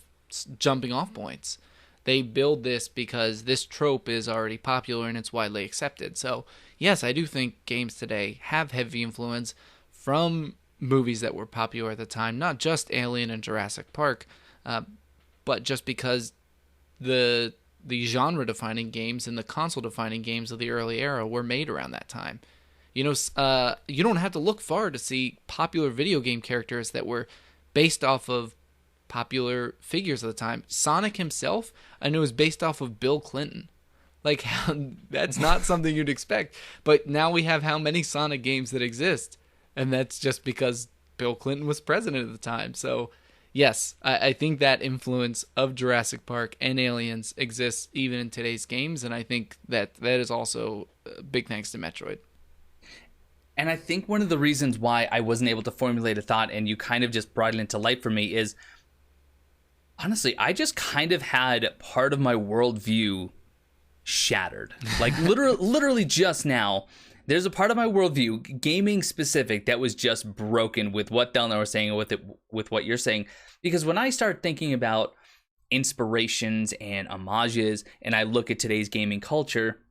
jumping off points. They build this because this trope is already popular and it's widely accepted. So, yes, I do think games today have heavy influence from movies that were popular at the time, not just Alien and Jurassic Park, but just because the genre-defining games and the console-defining games of the early era were made around that time. You know, you don't have to look far to see popular video game characters that were based off of popular figures of the time. Sonic himself, I know, is based off of Bill Clinton. Like, that's not something you'd expect. But now we have how many Sonic games that exist, and that's just because Bill Clinton was president at the time. So, yes, I think that influence of Jurassic Park and Aliens exists even in today's games, and I think that is also big thanks to Metroid. And I think one of the reasons why I wasn't able to formulate a thought and you kind of just brought it into light for me is, honestly, I just kind of had part of my worldview shattered. Like, literally just now, there's a part of my worldview, gaming specific, that was just broken with what Delnar was saying and with what you're saying. Because when I start thinking about inspirations and homages, and I look at today's gaming culture,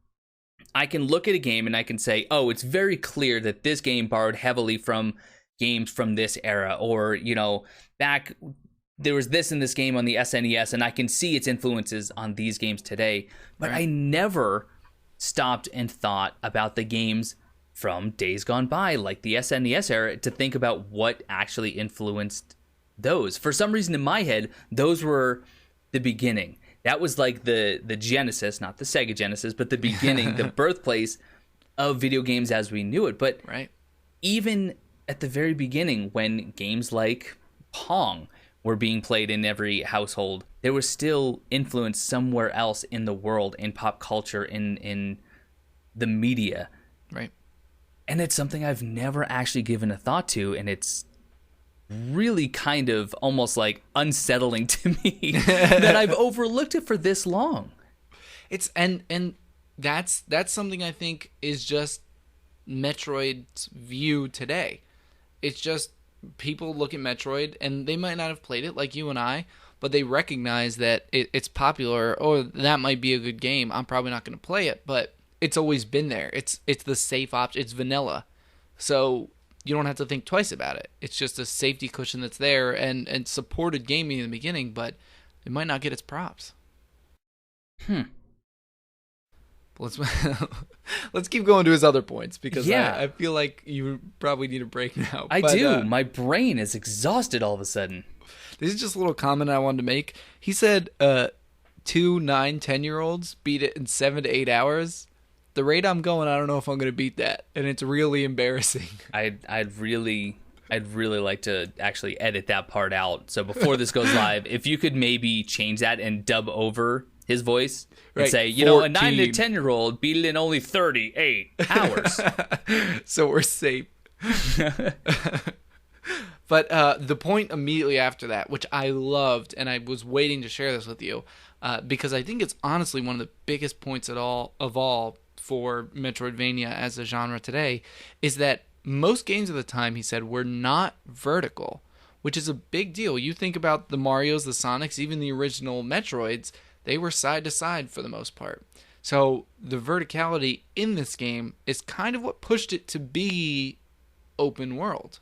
I can look at a game and I can say, oh, it's very clear that this game borrowed heavily from games from this era. Or, you know, back, there was this in this game on the SNES, and I can see its influences on these games today. But right. I never stopped and thought about the games from days gone by, like the SNES era, to think about what actually influenced those. For some reason in my head, those were the beginning. That was like the genesis, not the Sega Genesis, but the beginning, the birthplace of video games as we knew it. But right. Even at the very beginning, when games like Pong were being played in every household, there was still influence somewhere else in the world, in pop culture, in the media. Right. And it's something I've never actually given a thought to, and it's really kind of almost like unsettling to me that I've overlooked it for this long. It's and that's something I think is just Metroid's view today. It's just people look at Metroid and they might not have played it like you and I, but they recognize that it's popular, or that might be a good game. I'm probably not going to play it, but it's always been there. It's the safe option. It's vanilla. So you don't have to think twice about it. It's just a safety cushion that's there and supported gaming in the beginning, but it might not get its props. Let's keep going to his other points, because I feel like you probably need a break now. I do. My brain is exhausted all of a sudden. This is just a little comment I wanted to make. He said 2, 9, 10-year-olds beat it in 7 to 8 hours. The rate I'm going, I don't know if I'm going to beat that, and it's really embarrassing. I'd really I'd really like to actually edit that part out. So before this goes live, if you could maybe change that and dub over his voice and Right, say, you know, a 9 to 14. 10-year-old beat it in only 38 hours. So we're safe. But the point immediately after that, which I loved, and I was waiting to share this with you, because I think it's honestly one of the biggest points of all for Metroidvania as a genre today, is that most games of the time, he said, were not vertical, which is a big deal. You think about the Marios, the Sonics, even the original Metroids, they were side to side for the most part. So the verticality in this game is kind of what pushed it to be open world,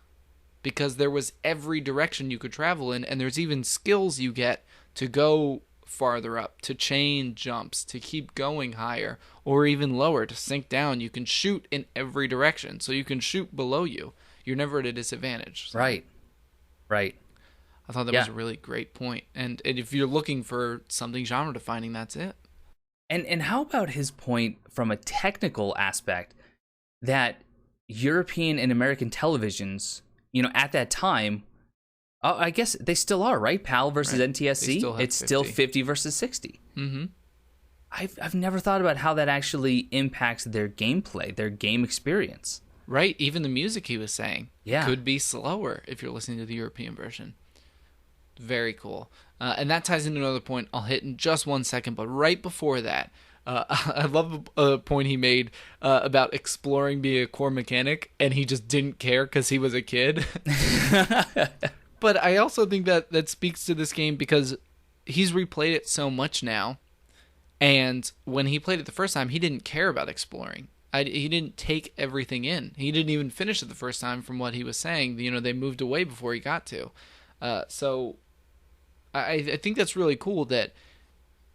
because there was every direction you could travel in, and there's even skills you get to go farther up, to chain jumps, to keep going higher, or even lower, to sink down. You can shoot in every direction, so you can shoot below you. You're never at a disadvantage. So Right. I thought that was a really great point. And if you're looking for something genre defining, that's it. And how about his point from a technical aspect that European and American televisions, you know, at that time, I guess they still are, right? PAL versus Right. NTSC, it's still 50 versus 60. Mm-hmm. I've never thought about how that actually impacts their gameplay, their game experience. Right. Even the music, he was saying, Yeah. could be slower if you're listening to the European version. Very cool. And that ties into another point I'll hit in just 1 second. But right before that, I love a point he made about exploring being a core mechanic, and he just didn't care because he was a kid. But I also think that speaks to this game, because he's replayed it so much now. And when he played it the first time, he didn't care about exploring. He didn't take everything in. He didn't even finish it the first time, from what he was saying. You know, they moved away before he got to. So I think that's really cool that,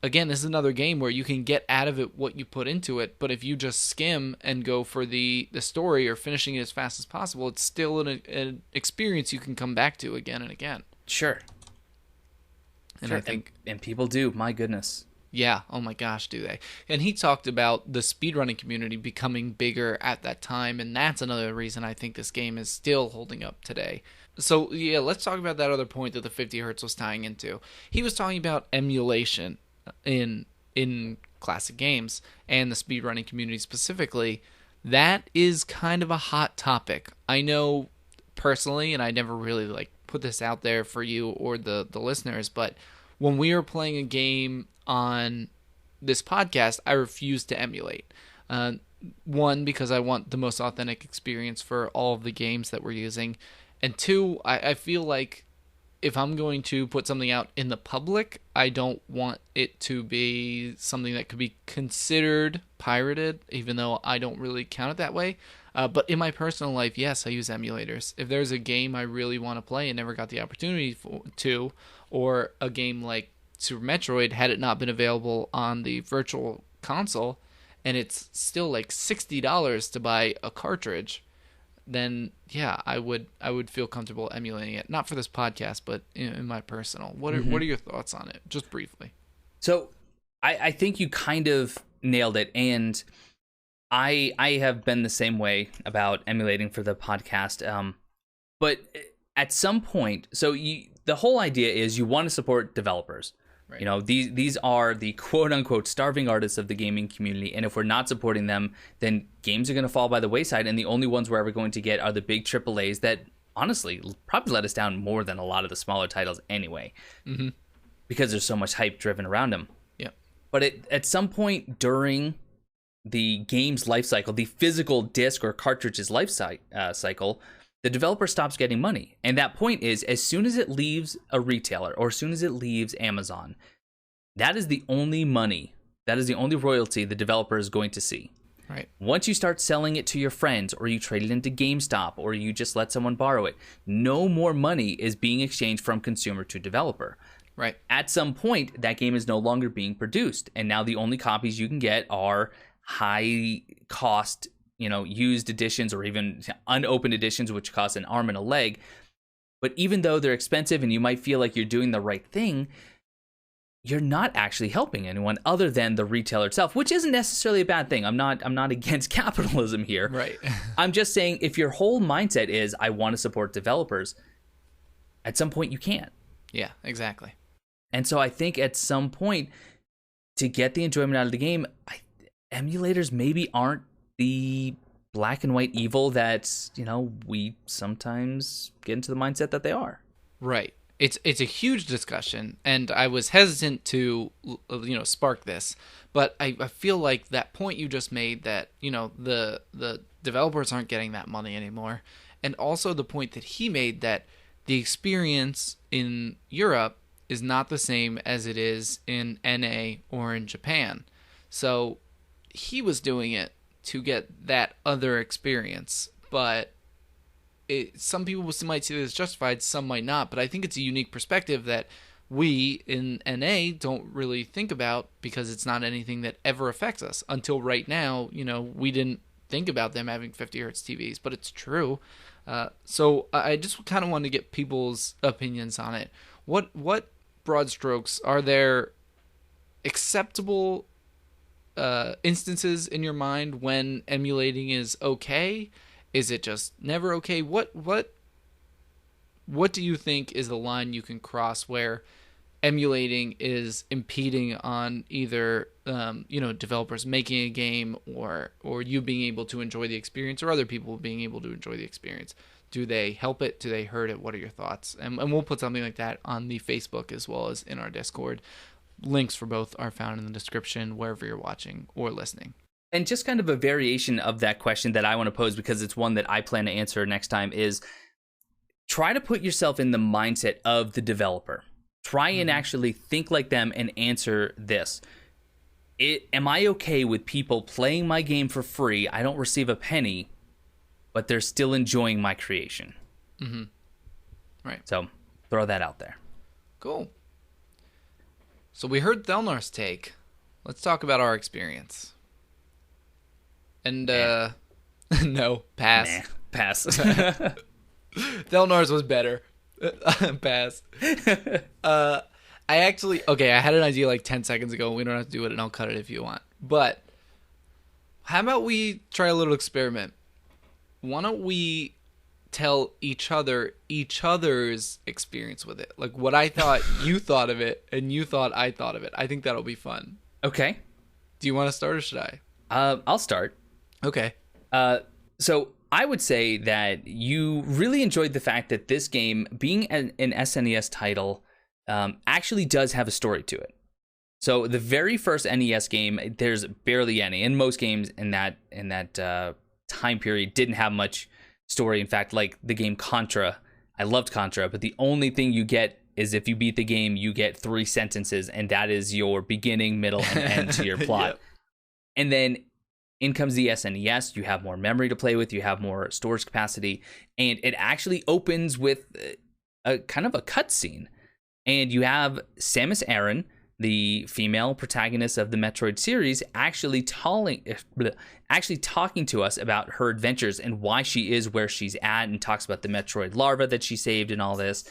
again, this is another game where you can get out of it what you put into it, but if you just skim and go for the story or finishing it as fast as possible, it's still an experience you can come back to again and again. Sure. And Sure. I think... And people do, my goodness. Yeah, oh my gosh, do they. And he talked about the speedrunning community becoming bigger at that time, and that's another reason I think this game is still holding up today. So, yeah, let's talk about that other point that the 50 Hertz was tying into. He was talking about emulation in classic games, and the speedrunning community specifically. That is kind of a hot topic. I know personally, and I never really put this out there for you or the listeners, but when we are playing a game on this podcast, I refuse to emulate. One, because I want the most authentic experience for all of the games that we're using. And two, I feel like if I'm going to put something out in the public, I don't want it to be something that could be considered pirated, even though I don't really count it that way. But in my personal life, yes, I use emulators. If there's a game I really want to play and never got the opportunity to, or a game like Super Metroid, had it not been available on the virtual console, and it's still like $60 to buy a cartridge, then yeah, I would feel comfortable emulating it. Not for this podcast, but in my personal. What are your thoughts on it, just briefly? So I think you kind of nailed it, and I have been the same way about emulating for the podcast. But at some point, so the whole idea is you want to support developers. Right. You know, these are the quote unquote starving artists of the gaming community, and if we're not supporting them, then games are going to fall by the wayside, and the only ones we're ever going to get are the big AAAs that honestly probably let us down more than a lot of the smaller titles anyway, because there's so much hype driven around them. Yeah. But at some point during the game's life cycle, the physical disc or cartridge's life cycle, the developer stops getting money. And that point is, as soon as it leaves a retailer or as soon as it leaves Amazon, that is the only money, that is the only royalty the developer is going to see. Right. Once you start selling it to your friends, or you trade it into GameStop, or you just let someone borrow it, no more money is being exchanged from consumer to developer. Right. At some point, that game is no longer being produced, and now the only copies you can get are high cost, used editions or even unopened editions, which cost an arm and a leg. But even though they're expensive and you might feel like you're doing the right thing, you're not actually helping anyone other than the retailer itself, which isn't necessarily a bad thing. I'm not against capitalism here. Right. I'm just saying, if your whole mindset is I want to support developers, at some point you can't. Yeah, exactly. And so I think at some point, to get the enjoyment out of the game, emulators maybe aren't the black and white evil that, we sometimes get into the mindset that they are. Right. It's a huge discussion, and I was hesitant to spark this, but I feel like that point you just made, that the developers aren't getting that money anymore, and also the point that he made that the experience in Europe is not the same as it is in NA or in Japan. So he was doing it to get that other experience, but some people might see this justified, some might not, but I think it's a unique perspective that we in NA don't really think about, because it's not anything that ever affects us. Until right now, we didn't think about them having 50 hertz TVs, but it's true. So I just kind of wanted to get people's opinions on it. What broad strokes are there acceptable instances in your mind when emulating is okay? Is it just never okay? What do you think is the line you can cross where emulating is impeding on either developers making a game, or you being able to enjoy the experience, or other people being able to enjoy the experience? Do they help it? Do they hurt it? What are your thoughts? And we'll put something like that on the Facebook as well as in our Discord. Links for both are found in the description wherever you're watching or listening. And just kind of a variation of that question that I want to pose, because it's one that I plan to answer next time, is try to put yourself in the mindset of the developer. Try and actually think like them and answer this. Am I okay with people playing my game for free? I don't receive a penny, but they're still enjoying my creation. Mm-hmm. Right. So throw that out there. Cool. So we heard Thelnar's take. Let's talk about our experience. And, no, pass. Nah, pass. Thelnar's was better. Pass. I had an idea like 10 seconds ago. We don't have to do it, and I'll cut it if you want. But how about we try a little experiment? Why don't we tell each other's experience with it? Like what I thought you thought of it, and you thought I thought of it. I think that'll be fun. Okay. Do you want to start, or should I? I'll start. Okay. So I would say that you really enjoyed the fact that this game, being an SNES title, actually does have a story to it. So the very first NES game, there's barely any, and most games in that time period didn't have much story. In fact, like the game Contra, I loved Contra, but the only thing you get is if you beat the game, you get 3 sentences, and that is your beginning, middle, and end to your plot. Yep. And then in comes the SNES. You have more memory to play with. You have more storage capacity, and it actually opens with a kind of a cutscene. And you have Samus Aran, the female protagonist of the Metroid series, actually talking to us about her adventures and why she is where she's at, and talks about the Metroid larva that she saved and all this,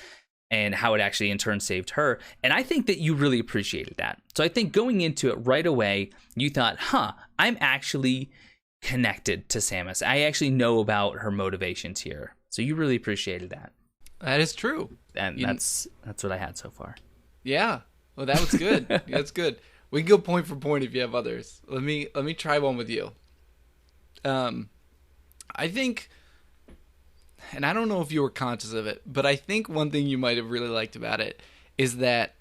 and how it actually in turn saved her. And I think that you really appreciated that. So I think going into it right away, you thought, I'm actually connected to Samus. I actually know about her motivations here. So you really appreciated that. That is true. And that's what I had so far. Yeah. Well, that was good. That's good. We can go point for point if you have others. Let me try one with you. I think, and I don't know if you were conscious of it, but I think one thing you might have really liked about it is that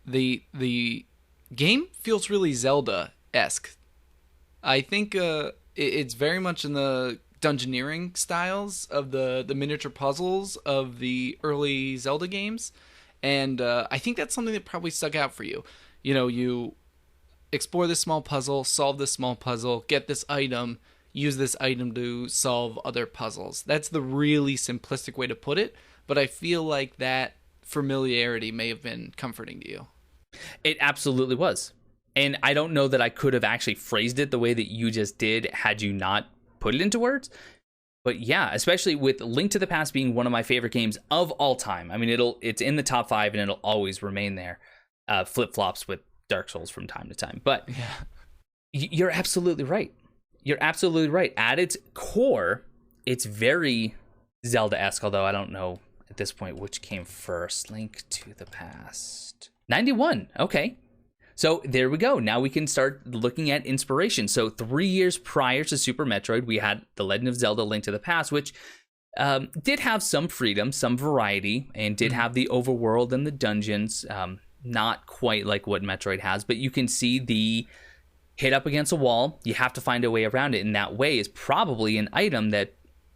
the game feels really Zelda-esque. I think it's very much in the dungeoneering styles of the miniature puzzles of the early Zelda games. And I think that's something that probably stuck out for you. You explore this small puzzle, solve this small puzzle, get this item, use this item to solve other puzzles. That's the really simplistic way to put it, but I feel like that familiarity may have been comforting to you. It absolutely was. And I don't know that I could have actually phrased it the way that you just did had you not put it into words. But yeah, especially with Link to the Past being one of my favorite games of all time. I mean, it's in the top 5 and it'll always remain there. flip-flops with Dark Souls from time to time. But Yeah. you're absolutely right. You're absolutely right. At its core, it's very Zelda-esque, although I don't know at this point which came first. Link to the Past. 91. Okay. So there we go. Now we can start looking at inspiration. So 3 years prior to Super Metroid, we had The Legend of Zelda: Link to the Past, which did have some freedom, some variety, and did have the overworld and the dungeons. Not quite like what Metroid has, but you can see the hit up against a wall. You have to find a way around it. And that way is probably an item that,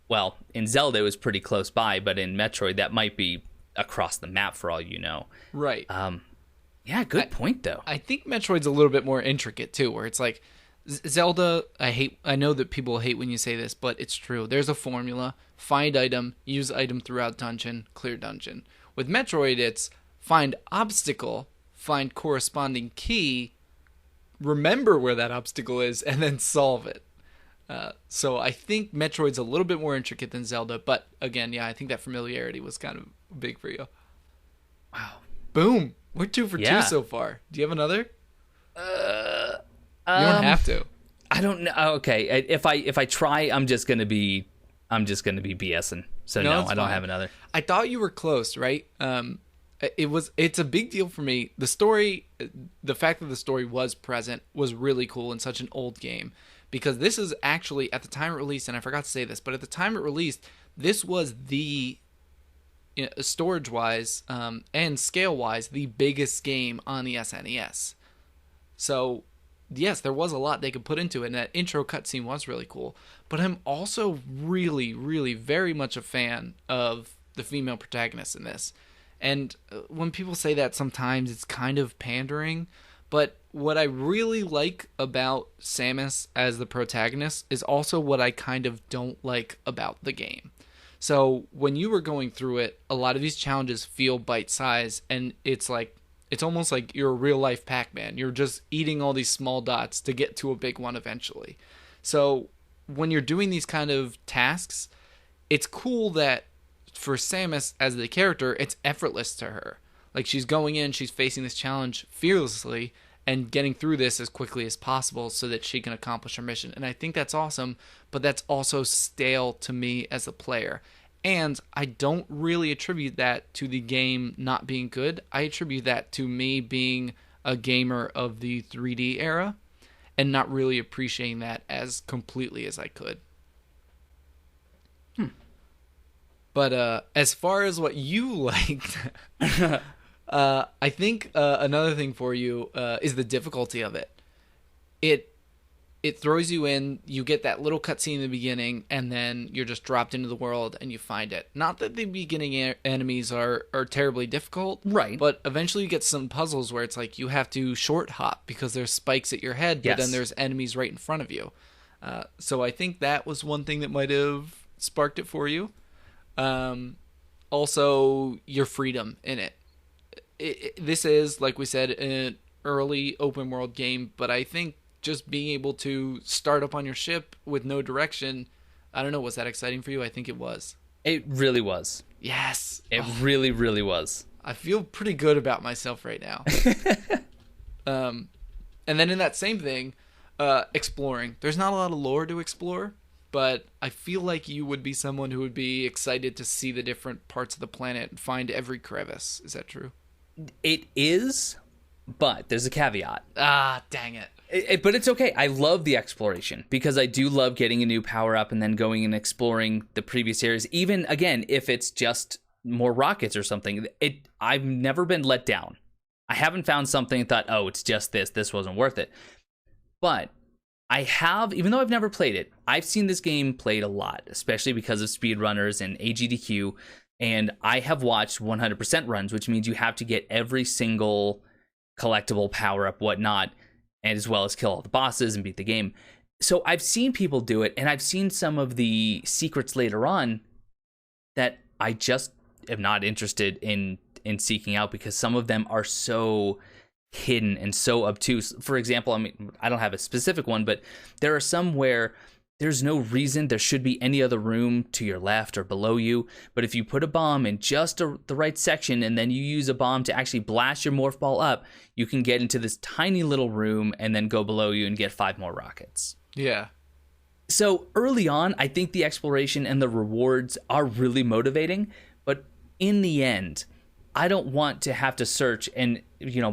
well, in Zelda it was pretty close by, but in Metroid that might be across the map for all you know. Right. Yeah, good point though. I think Metroid's a little bit more intricate too, where it's like Zelda. I know that people hate when you say this, but it's true. There's a formula: find item, use item throughout dungeon, clear dungeon. With Metroid, it's find obstacle, find corresponding key, remember where that obstacle is, and then solve it. So I think Metroid's a little bit more intricate than Zelda, but again, yeah, I think that familiarity was kind of big for you. Wow. Boom. We're 2 for 2 so far. Do you have another? You don't have to. I don't know. Okay, if I try, I'm just gonna be BSing. So no, I don't have another. I thought you were close, right? It's a big deal for me. The story, the fact that the story was present was really cool in such an old game, because this is actually, at the time it released, and I forgot to say this, but at the time it released, this was the, storage-wise and scale-wise, the biggest game on the SNES. So, yes, there was a lot they could put into it, and that intro cutscene was really cool. But I'm also really, really very much a fan of the female protagonist in this. And when people say that, sometimes it's kind of pandering. But what I really like about Samus as the protagonist is also what I kind of don't like about the game. So when you were going through it, a lot of these challenges feel bite-sized, and it's almost like you're a real-life Pac-Man. You're just eating all these small dots to get to a big one eventually. So when you're doing these kind of tasks, it's cool that for Samus as the character, it's effortless to her. Like, she's going in, she's facing this challenge fearlessly and getting through this as quickly as possible so that she can accomplish her mission. And I think that's awesome, but that's also stale to me as a player. And I don't really attribute that to the game not being good. I attribute that to me being a gamer of the 3D era and not really appreciating that as completely as I could. But as far as what you liked, I think another thing for you is the difficulty of it. It throws you in, you get that little cutscene in the beginning, and then you're just dropped into the world and you find it. Not that the beginning enemies are terribly difficult, right? But eventually you get some puzzles where it's like you have to short hop because there's spikes at your head, but then there's enemies right in front of you. So I think that was one thing that might have sparked it for you. Also, your freedom in it. This is, like we said, an early open world game, but I think just being able to start up on your ship with no direction, I don't know, was that exciting for you? I think it was. It really was. Yes. It really, really was. I feel pretty good about myself right now. And then in that same thing, exploring. There's not a lot of lore to explore, but I feel like you would be someone who would be excited to see the different parts of the planet and find every crevice. Is that true? It is, but there's a caveat. Ah, dang it. But it's okay. I love the exploration because I do love getting a new power up and then going and exploring the previous areas. Even, again, if it's just more rockets or something, I've never been let down. I haven't found something and thought, oh, it's just this wasn't worth it. But I have, even though I've never played it, I've seen this game played a lot, especially because of speedrunners and AGDQ. And I have watched 100% runs, which means you have to get every single collectible power up, whatnot, and as well as kill all the bosses and beat the game. So I've seen people do it, and I've seen some of the secrets later on that I just am not interested in seeking out because some of them are so hidden and so obtuse. For example, I mean, I don't have a specific one, but there are some where there's no reason there should be any other room to your left or below you. But if you put a bomb in just the right section and then you use a bomb to actually blast your morph ball up, you can get into this tiny little room and then go below you and get 5 more rockets. Yeah. So early on, I think the exploration and the rewards are really motivating. But in the end, I don't want to have to search and,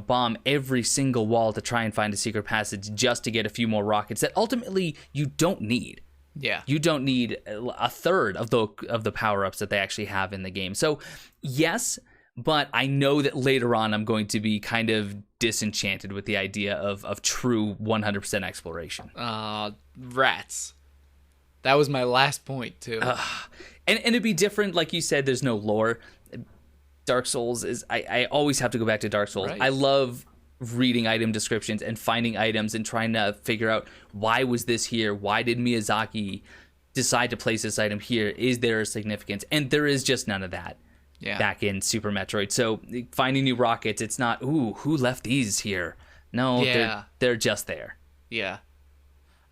bomb every single wall to try and find a secret passage just to get a few more rockets that ultimately you don't need. Yeah. You don't need a third of the power-ups that they actually have in the game. So, yes, but I know that later on I'm going to be kind of disenchanted with the idea of true 100% exploration. Rats. That was my last point, too. And it'd be different, like you said, there's no lore. Dark Souls is, I always have to go back to Dark Souls. Right. I love reading item descriptions and finding items and trying to figure out, why was this here? Why did Miyazaki decide to place this item here? Is there a significance? And there is just none of that back in Super Metroid. So finding new rockets, it's not, ooh, who left these here? No, they're just there. Yeah.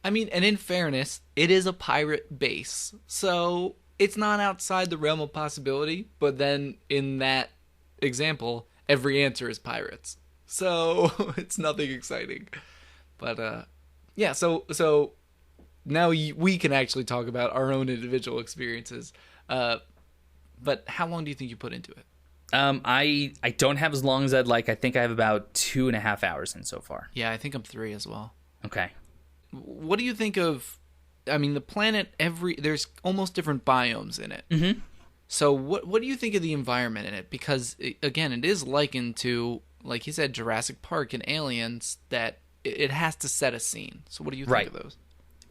I mean, and in fairness, it is a pirate base. So it's not outside the realm of possibility, but then in that example, every answer is pirates. So it's nothing exciting. But yeah, so now we can actually talk about our own individual experiences. But how long do you think you put into it? I don't have as long as I'd like. I think I have about 2.5 hours in so far. Yeah, I think I'm 3 as well. Okay. What do you think of, I mean, the planet, there's almost different biomes in it. Mm-hmm. So what do you think of the environment in it? Because, again, it is likened to, like you said, Jurassic Park and Aliens, that it has to set a scene. So what do you think of those?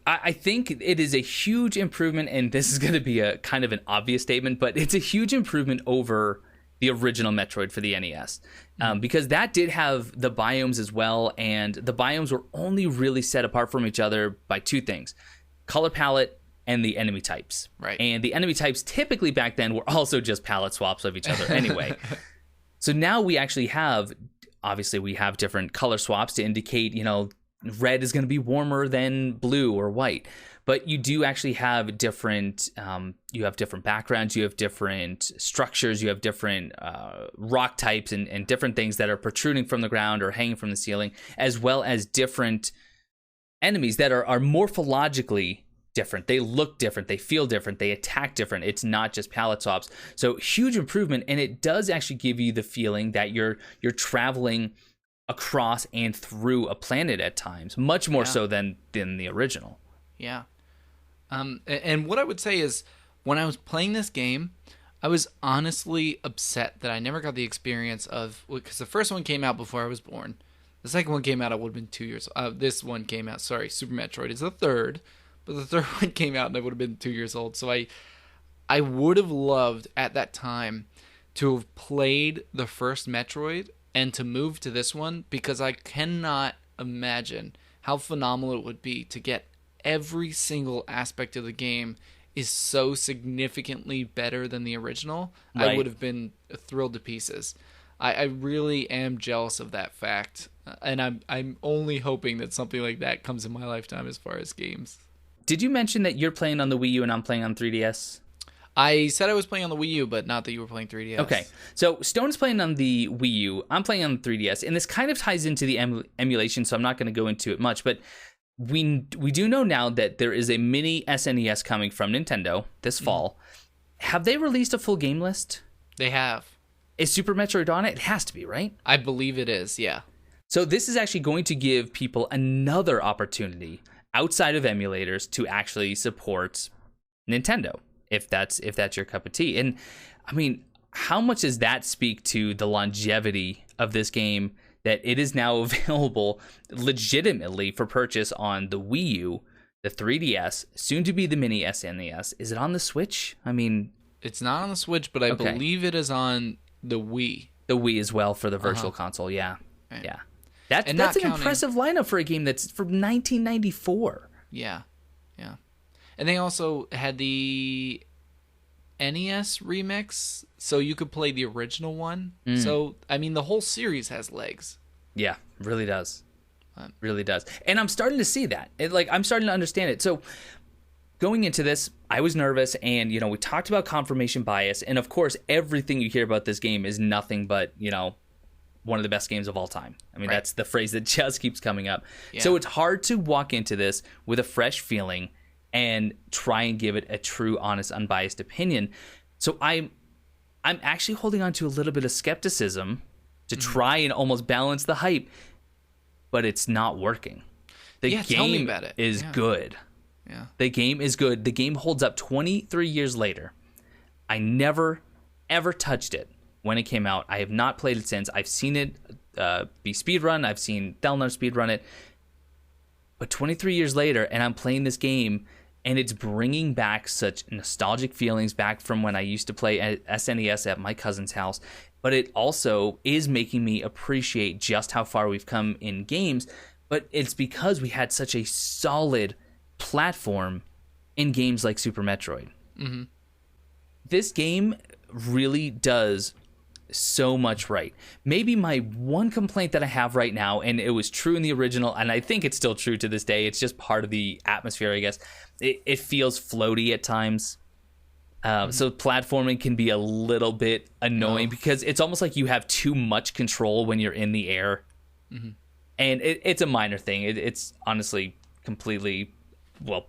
I think it is a huge improvement, and this is going to be a kind of an obvious statement, but it's a huge improvement over the original Metroid for the NES, because that did have the biomes as well, and the biomes were only really set apart from each other by 2 things: color palette and the enemy types. Right. And the enemy types typically back then were also just palette swaps of each other anyway. So now we actually have, obviously we have different color swaps to indicate, red is going to be warmer than blue or white. But you do actually have different, you have different backgrounds, you have different structures, you have different rock types and different things that are protruding from the ground or hanging from the ceiling, as well as different enemies that are morphologically different. They look different, they feel different, they attack different. It's not just palette swaps. So huge improvement, and it does actually give you the feeling that you're traveling across and through a planet at times, much more so than the original. Yeah. And what I would say is, when I was playing this game, I was honestly upset that I never got the experience of, because the first one came out before I was born. The second one came out, I would have been 2 years. This one came out, Super Metroid is the third, but the third one came out and I would have been 2 years old. So I would have loved at that time to have played the first Metroid and to move to this one, because I cannot imagine how phenomenal it would be to get every single aspect of the game is so significantly better than the original. Right. I would have been thrilled to pieces. I really am jealous of that fact, and I'm only hoping that something like that comes in my lifetime as far as games. Did you mention that you're playing on the Wii U and I'm playing on 3DS? I said I was playing on the Wii U, but not that you were playing 3DS. Okay, so Stone's playing on the Wii U, I'm playing on the 3DS, and this kind of ties into the emulation, so I'm not going to go into it much, but we do know now that there is a mini SNES coming from Nintendo this fall. Have they released a full game list? They have. Is Super Metroid on it? It has to be, right? I believe it is, yeah. So this is actually going to give people another opportunity outside of emulators to actually support Nintendo, if that's your cup of tea. And I mean, how much does that speak to the longevity of this game, that it is now available legitimately for purchase on the Wii U, the 3DS, soon to be the mini SNES. Is it on the Switch? I mean, it's not on the Switch, but I believe it is on the Wii. The Wii as well for the Virtual Console, yeah. Right. Yeah. That's an impressive lineup for a game that's from 1994. Yeah. Yeah. And they also had the NES remix, so you could play the original one. So, I mean, the whole series has legs. Yeah, really does. Really does. And I'm starting to see that. I'm starting to understand it. So, going into this, I was nervous, and, you know, we talked about confirmation bias, and of course, everything you hear about this game is nothing but, you know, one of the best games of all time. I mean, that's the phrase that just keeps coming up. Yeah. So it's hard to walk into this with a fresh feeling and try and give it a true, honest, unbiased opinion. So I'm actually holding on to a little bit of skepticism to try and almost balance the hype, but it's not working. The game tell me about it. is good. Yeah. The game is good. The game holds up 23 years later. I never, ever touched it when it came out. I have not played it since. I've seen it be speedrun. I've seen Thelnar speedrun it. But 23 years later, and I'm playing this game, and it's bringing back such nostalgic feelings back from when I used to play SNES at my cousin's house. But it also is making me appreciate just how far we've come in games. But it's because we had such a solid platform in games like Super Metroid. Mm-hmm. This game really does so much right. Maybe my one complaint that I have right now, and it was true in the original, and I think it's still true to this day, it's just part of the atmosphere, I guess. It feels floaty at times. So platforming can be a little bit annoying because it's almost like you have too much control when you're in the air. Mm-hmm. And it's a minor thing. It's honestly completely,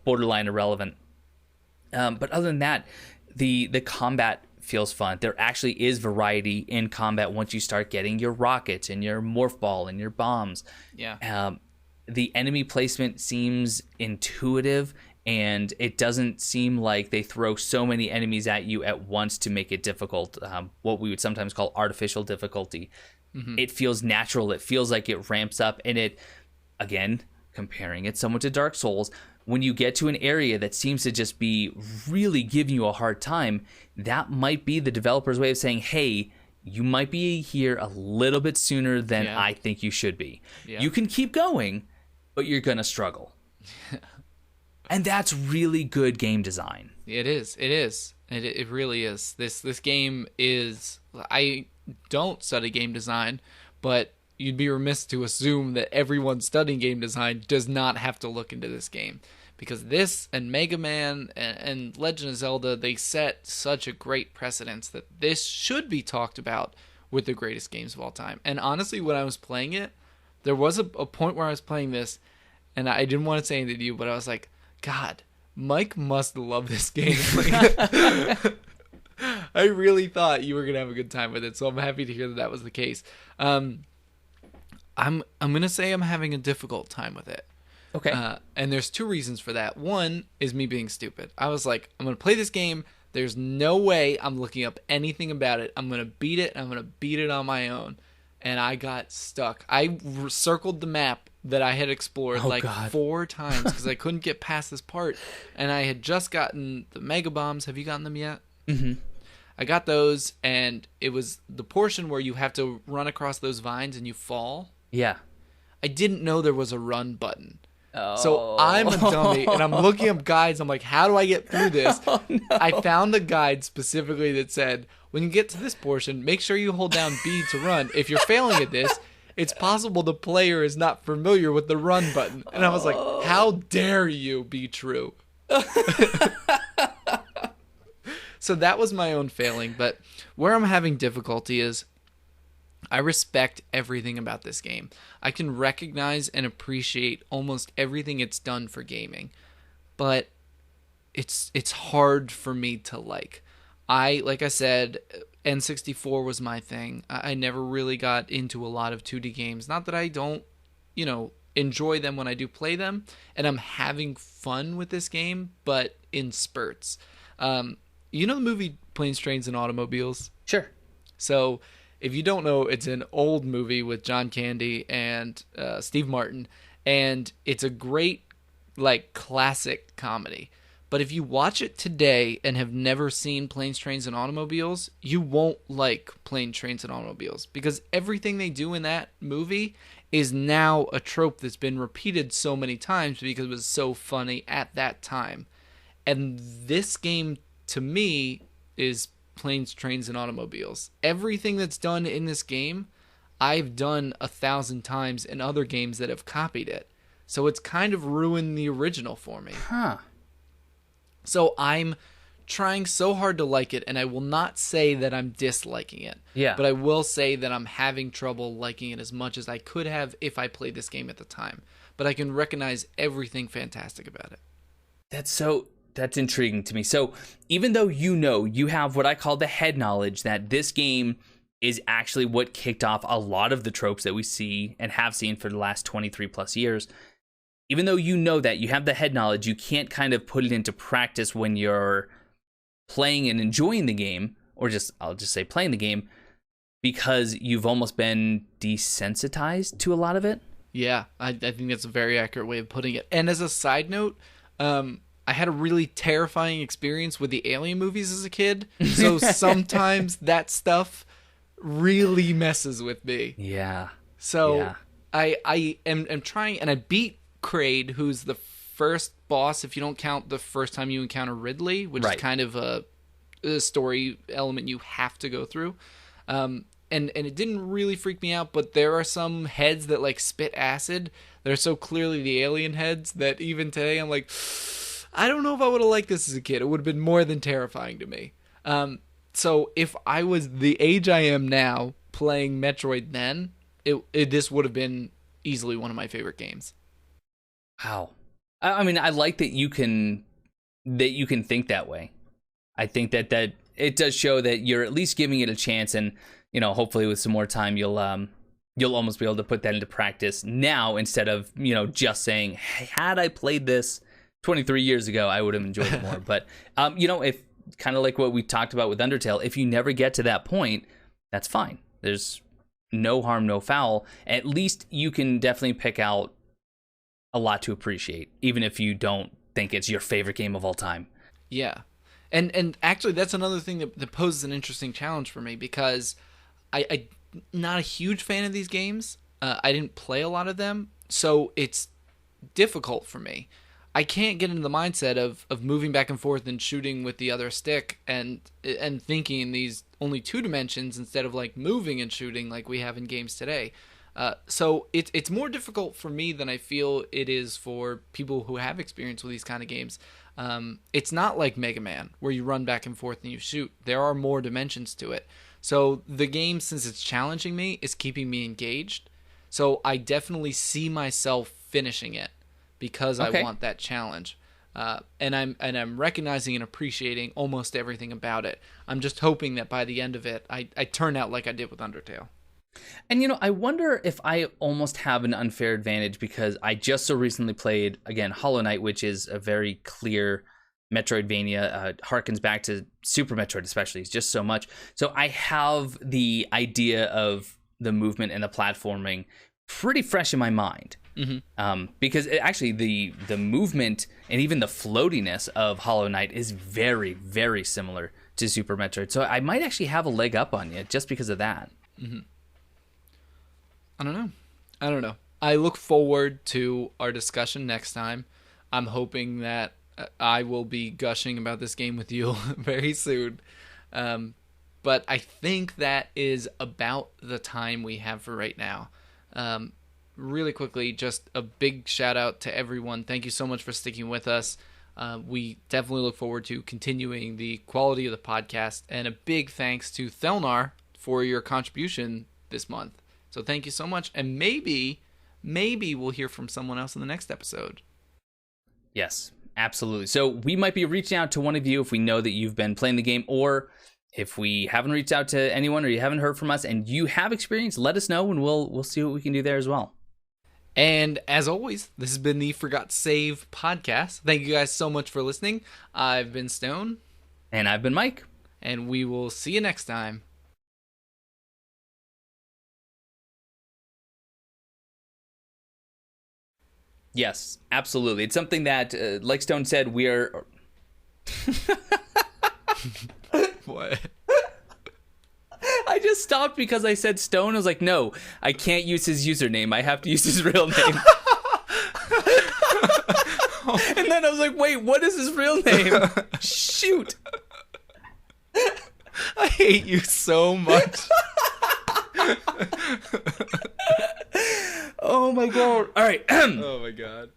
borderline irrelevant. But other than that, the combat feels fun. There actually is variety in combat once you start getting your rockets and your morph ball and your bombs. Yeah. The enemy placement seems intuitive, and it doesn't seem like they throw so many enemies at you at once to make it difficult, what we would sometimes call artificial difficulty. Mm-hmm. It feels natural. It feels like it ramps up, and it, again, comparing it somewhat to Dark Souls, when you get to an area that seems to just be really giving you a hard time, that might be the developer's way of saying, hey, you might be here a little bit sooner than I think you should be. Yeah. You can keep going, but you're going to struggle. And that's really good game design. It is. It really is. This game is... I don't study game design, but you'd be remiss to assume that everyone studying game design does not have to look into this game. Because this and Mega Man and Legend of Zelda, they set such a great precedence that this should be talked about with the greatest games of all time. And honestly, when I was playing it, there was a point where I was playing this, and I didn't want to say anything to you, but I was like, God, Mike must love this game. I really thought you were going to have a good time with it, so I'm happy to hear that was the case. I'm going to say I'm having a difficult time with it. Okay. And there's two reasons for that. One is me being stupid. I was like, I'm going to play this game. There's no way I'm looking up anything about it. I'm going to beat it, and I'm going to beat it on my own. And I got stuck. I circled the map that I had explored 4 times because I couldn't get past this part. And I had just gotten the Mega Bombs. Have you gotten them yet? Mm-hmm. I got those, and it was the portion where you have to run across those vines and you fall. Yeah. I didn't know there was a run button. Oh. So I'm a dummy, and I'm looking up guides. I'm like, how do I get through this? Oh, no. I found a guide specifically that said, when you get to this portion, make sure you hold down B to run. If you're failing at this, it's possible the player is not familiar with the run button. And I was like, how dare you be true? So that was my own failing. But where I'm having difficulty is I respect everything about this game. I can recognize and appreciate almost everything it's done for gaming. But it's hard for me to like. Like I said, N64 was my thing. I never really got into a lot of 2D games. Not that I don't, enjoy them when I do play them. And I'm having fun with this game, but in spurts. You know the movie Planes, Trains, and Automobiles? Sure. So, if you don't know, it's an old movie with John Candy and Steve Martin. And it's a great, classic comedy. But if you watch it today and have never seen Planes, Trains, and Automobiles, you won't like Planes, Trains, and Automobiles. Because everything they do in that movie is now a trope that's been repeated so many times because it was so funny at that time. And this game, to me, is Planes, Trains, and Automobiles. Everything that's done in this game, I've done 1,000 times in other games that have copied it. So it's kind of ruined the original for me. Huh. So I'm trying so hard to like it, and I will not say that I'm disliking it. Yeah. But I will say that I'm having trouble liking it as much as I could have if I played this game at the time. But I can recognize everything fantastic about it. That's intriguing to me. So even though you have what I call the head knowledge that this game is actually what kicked off a lot of the tropes that we see and have seen for the last 23 plus years, even though you know that, you have the head knowledge, you can't kind of put it into practice when you're playing and enjoying the game, or I'll just say playing the game, because you've almost been desensitized to a lot of it. Yeah, I think that's a very accurate way of putting it. And as a side note, I had a really terrifying experience with the Alien movies as a kid. So sometimes that stuff really messes with me. Yeah. So yeah. I am trying, and I beat Kraid, who's the first boss, if you don't count the first time you encounter Ridley, which is kind of a story element you have to go through. And it didn't really freak me out, but there are some heads that like spit acid. They're so clearly the alien heads that even today I'm like, I don't know if I would have liked this as a kid. It would have been more than terrifying to me. So if I was the age I am now playing Metroid then, this would have been easily one of my favorite games. Wow. I mean, I like that you can think that way. I think that it does show that you're at least giving it a chance, and hopefully with some more time you'll almost be able to put that into practice now instead of just saying, hey, had I played this 23 years ago, I would have enjoyed it more. But if kind of like what we talked about with Undertale, if you never get to that point, that's fine. There's no harm, no foul. At least you can definitely pick out a lot to appreciate, even if you don't think it's your favorite game of all time. Yeah. And actually, that's another thing that poses an interesting challenge for me, because I'm not a huge fan of these games. I didn't play a lot of them, so it's difficult for me. I can't get into the mindset of moving back and forth and shooting with the other stick and thinking in these only 2 dimensions instead of like moving and shooting like we have in games today. So it's more difficult for me than I feel it is for people who have experience with these kind of games. It's not like Mega Man where you run back and forth and you shoot. There are more dimensions to it. So the game, since it's challenging me, is keeping me engaged. So I definitely see myself finishing it because I want that challenge. And I'm recognizing and appreciating almost everything about it. I'm just hoping that by the end of it, I turn out like I did with Undertale. And I wonder if I almost have an unfair advantage because I just so recently played, again, Hollow Knight, which is a very clear Metroidvania, harkens back to Super Metroid especially. It's just so much. So I have the idea of the movement and the platforming pretty fresh in my mind. Mm-hmm. Because actually the movement and even the floatiness of Hollow Knight is very, very similar to Super Metroid. So I might actually have a leg up on you just because of that. Mm-hmm. I don't know. I look forward to our discussion next time. I'm hoping that I will be gushing about this game with you very soon. But I think that is about the time we have for right now. Really quickly, just a big shout out to everyone. Thank you so much for sticking with us. We definitely look forward to continuing the quality of the podcast. And a big thanks to Thelnar for your contribution this month. So thank you so much. And maybe we'll hear from someone else in the next episode. Yes, absolutely. So we might be reaching out to one of you if we know that you've been playing the game, or if we haven't reached out to anyone or you haven't heard from us and you have experience, let us know and we'll see what we can do there as well. And as always, this has been the Forgot to Save podcast. Thank you guys so much for listening. I've been Stone. And I've been Mike. And we will see you next time. Yes, absolutely. It's something that, like Stone said, we are... What? I just stopped because I said Stone. I was like, no, I can't use his username. I have to use his real name. And then I was like, wait, what is his real name? Shoot. I hate you so much. Oh my god. All right. Oh my god.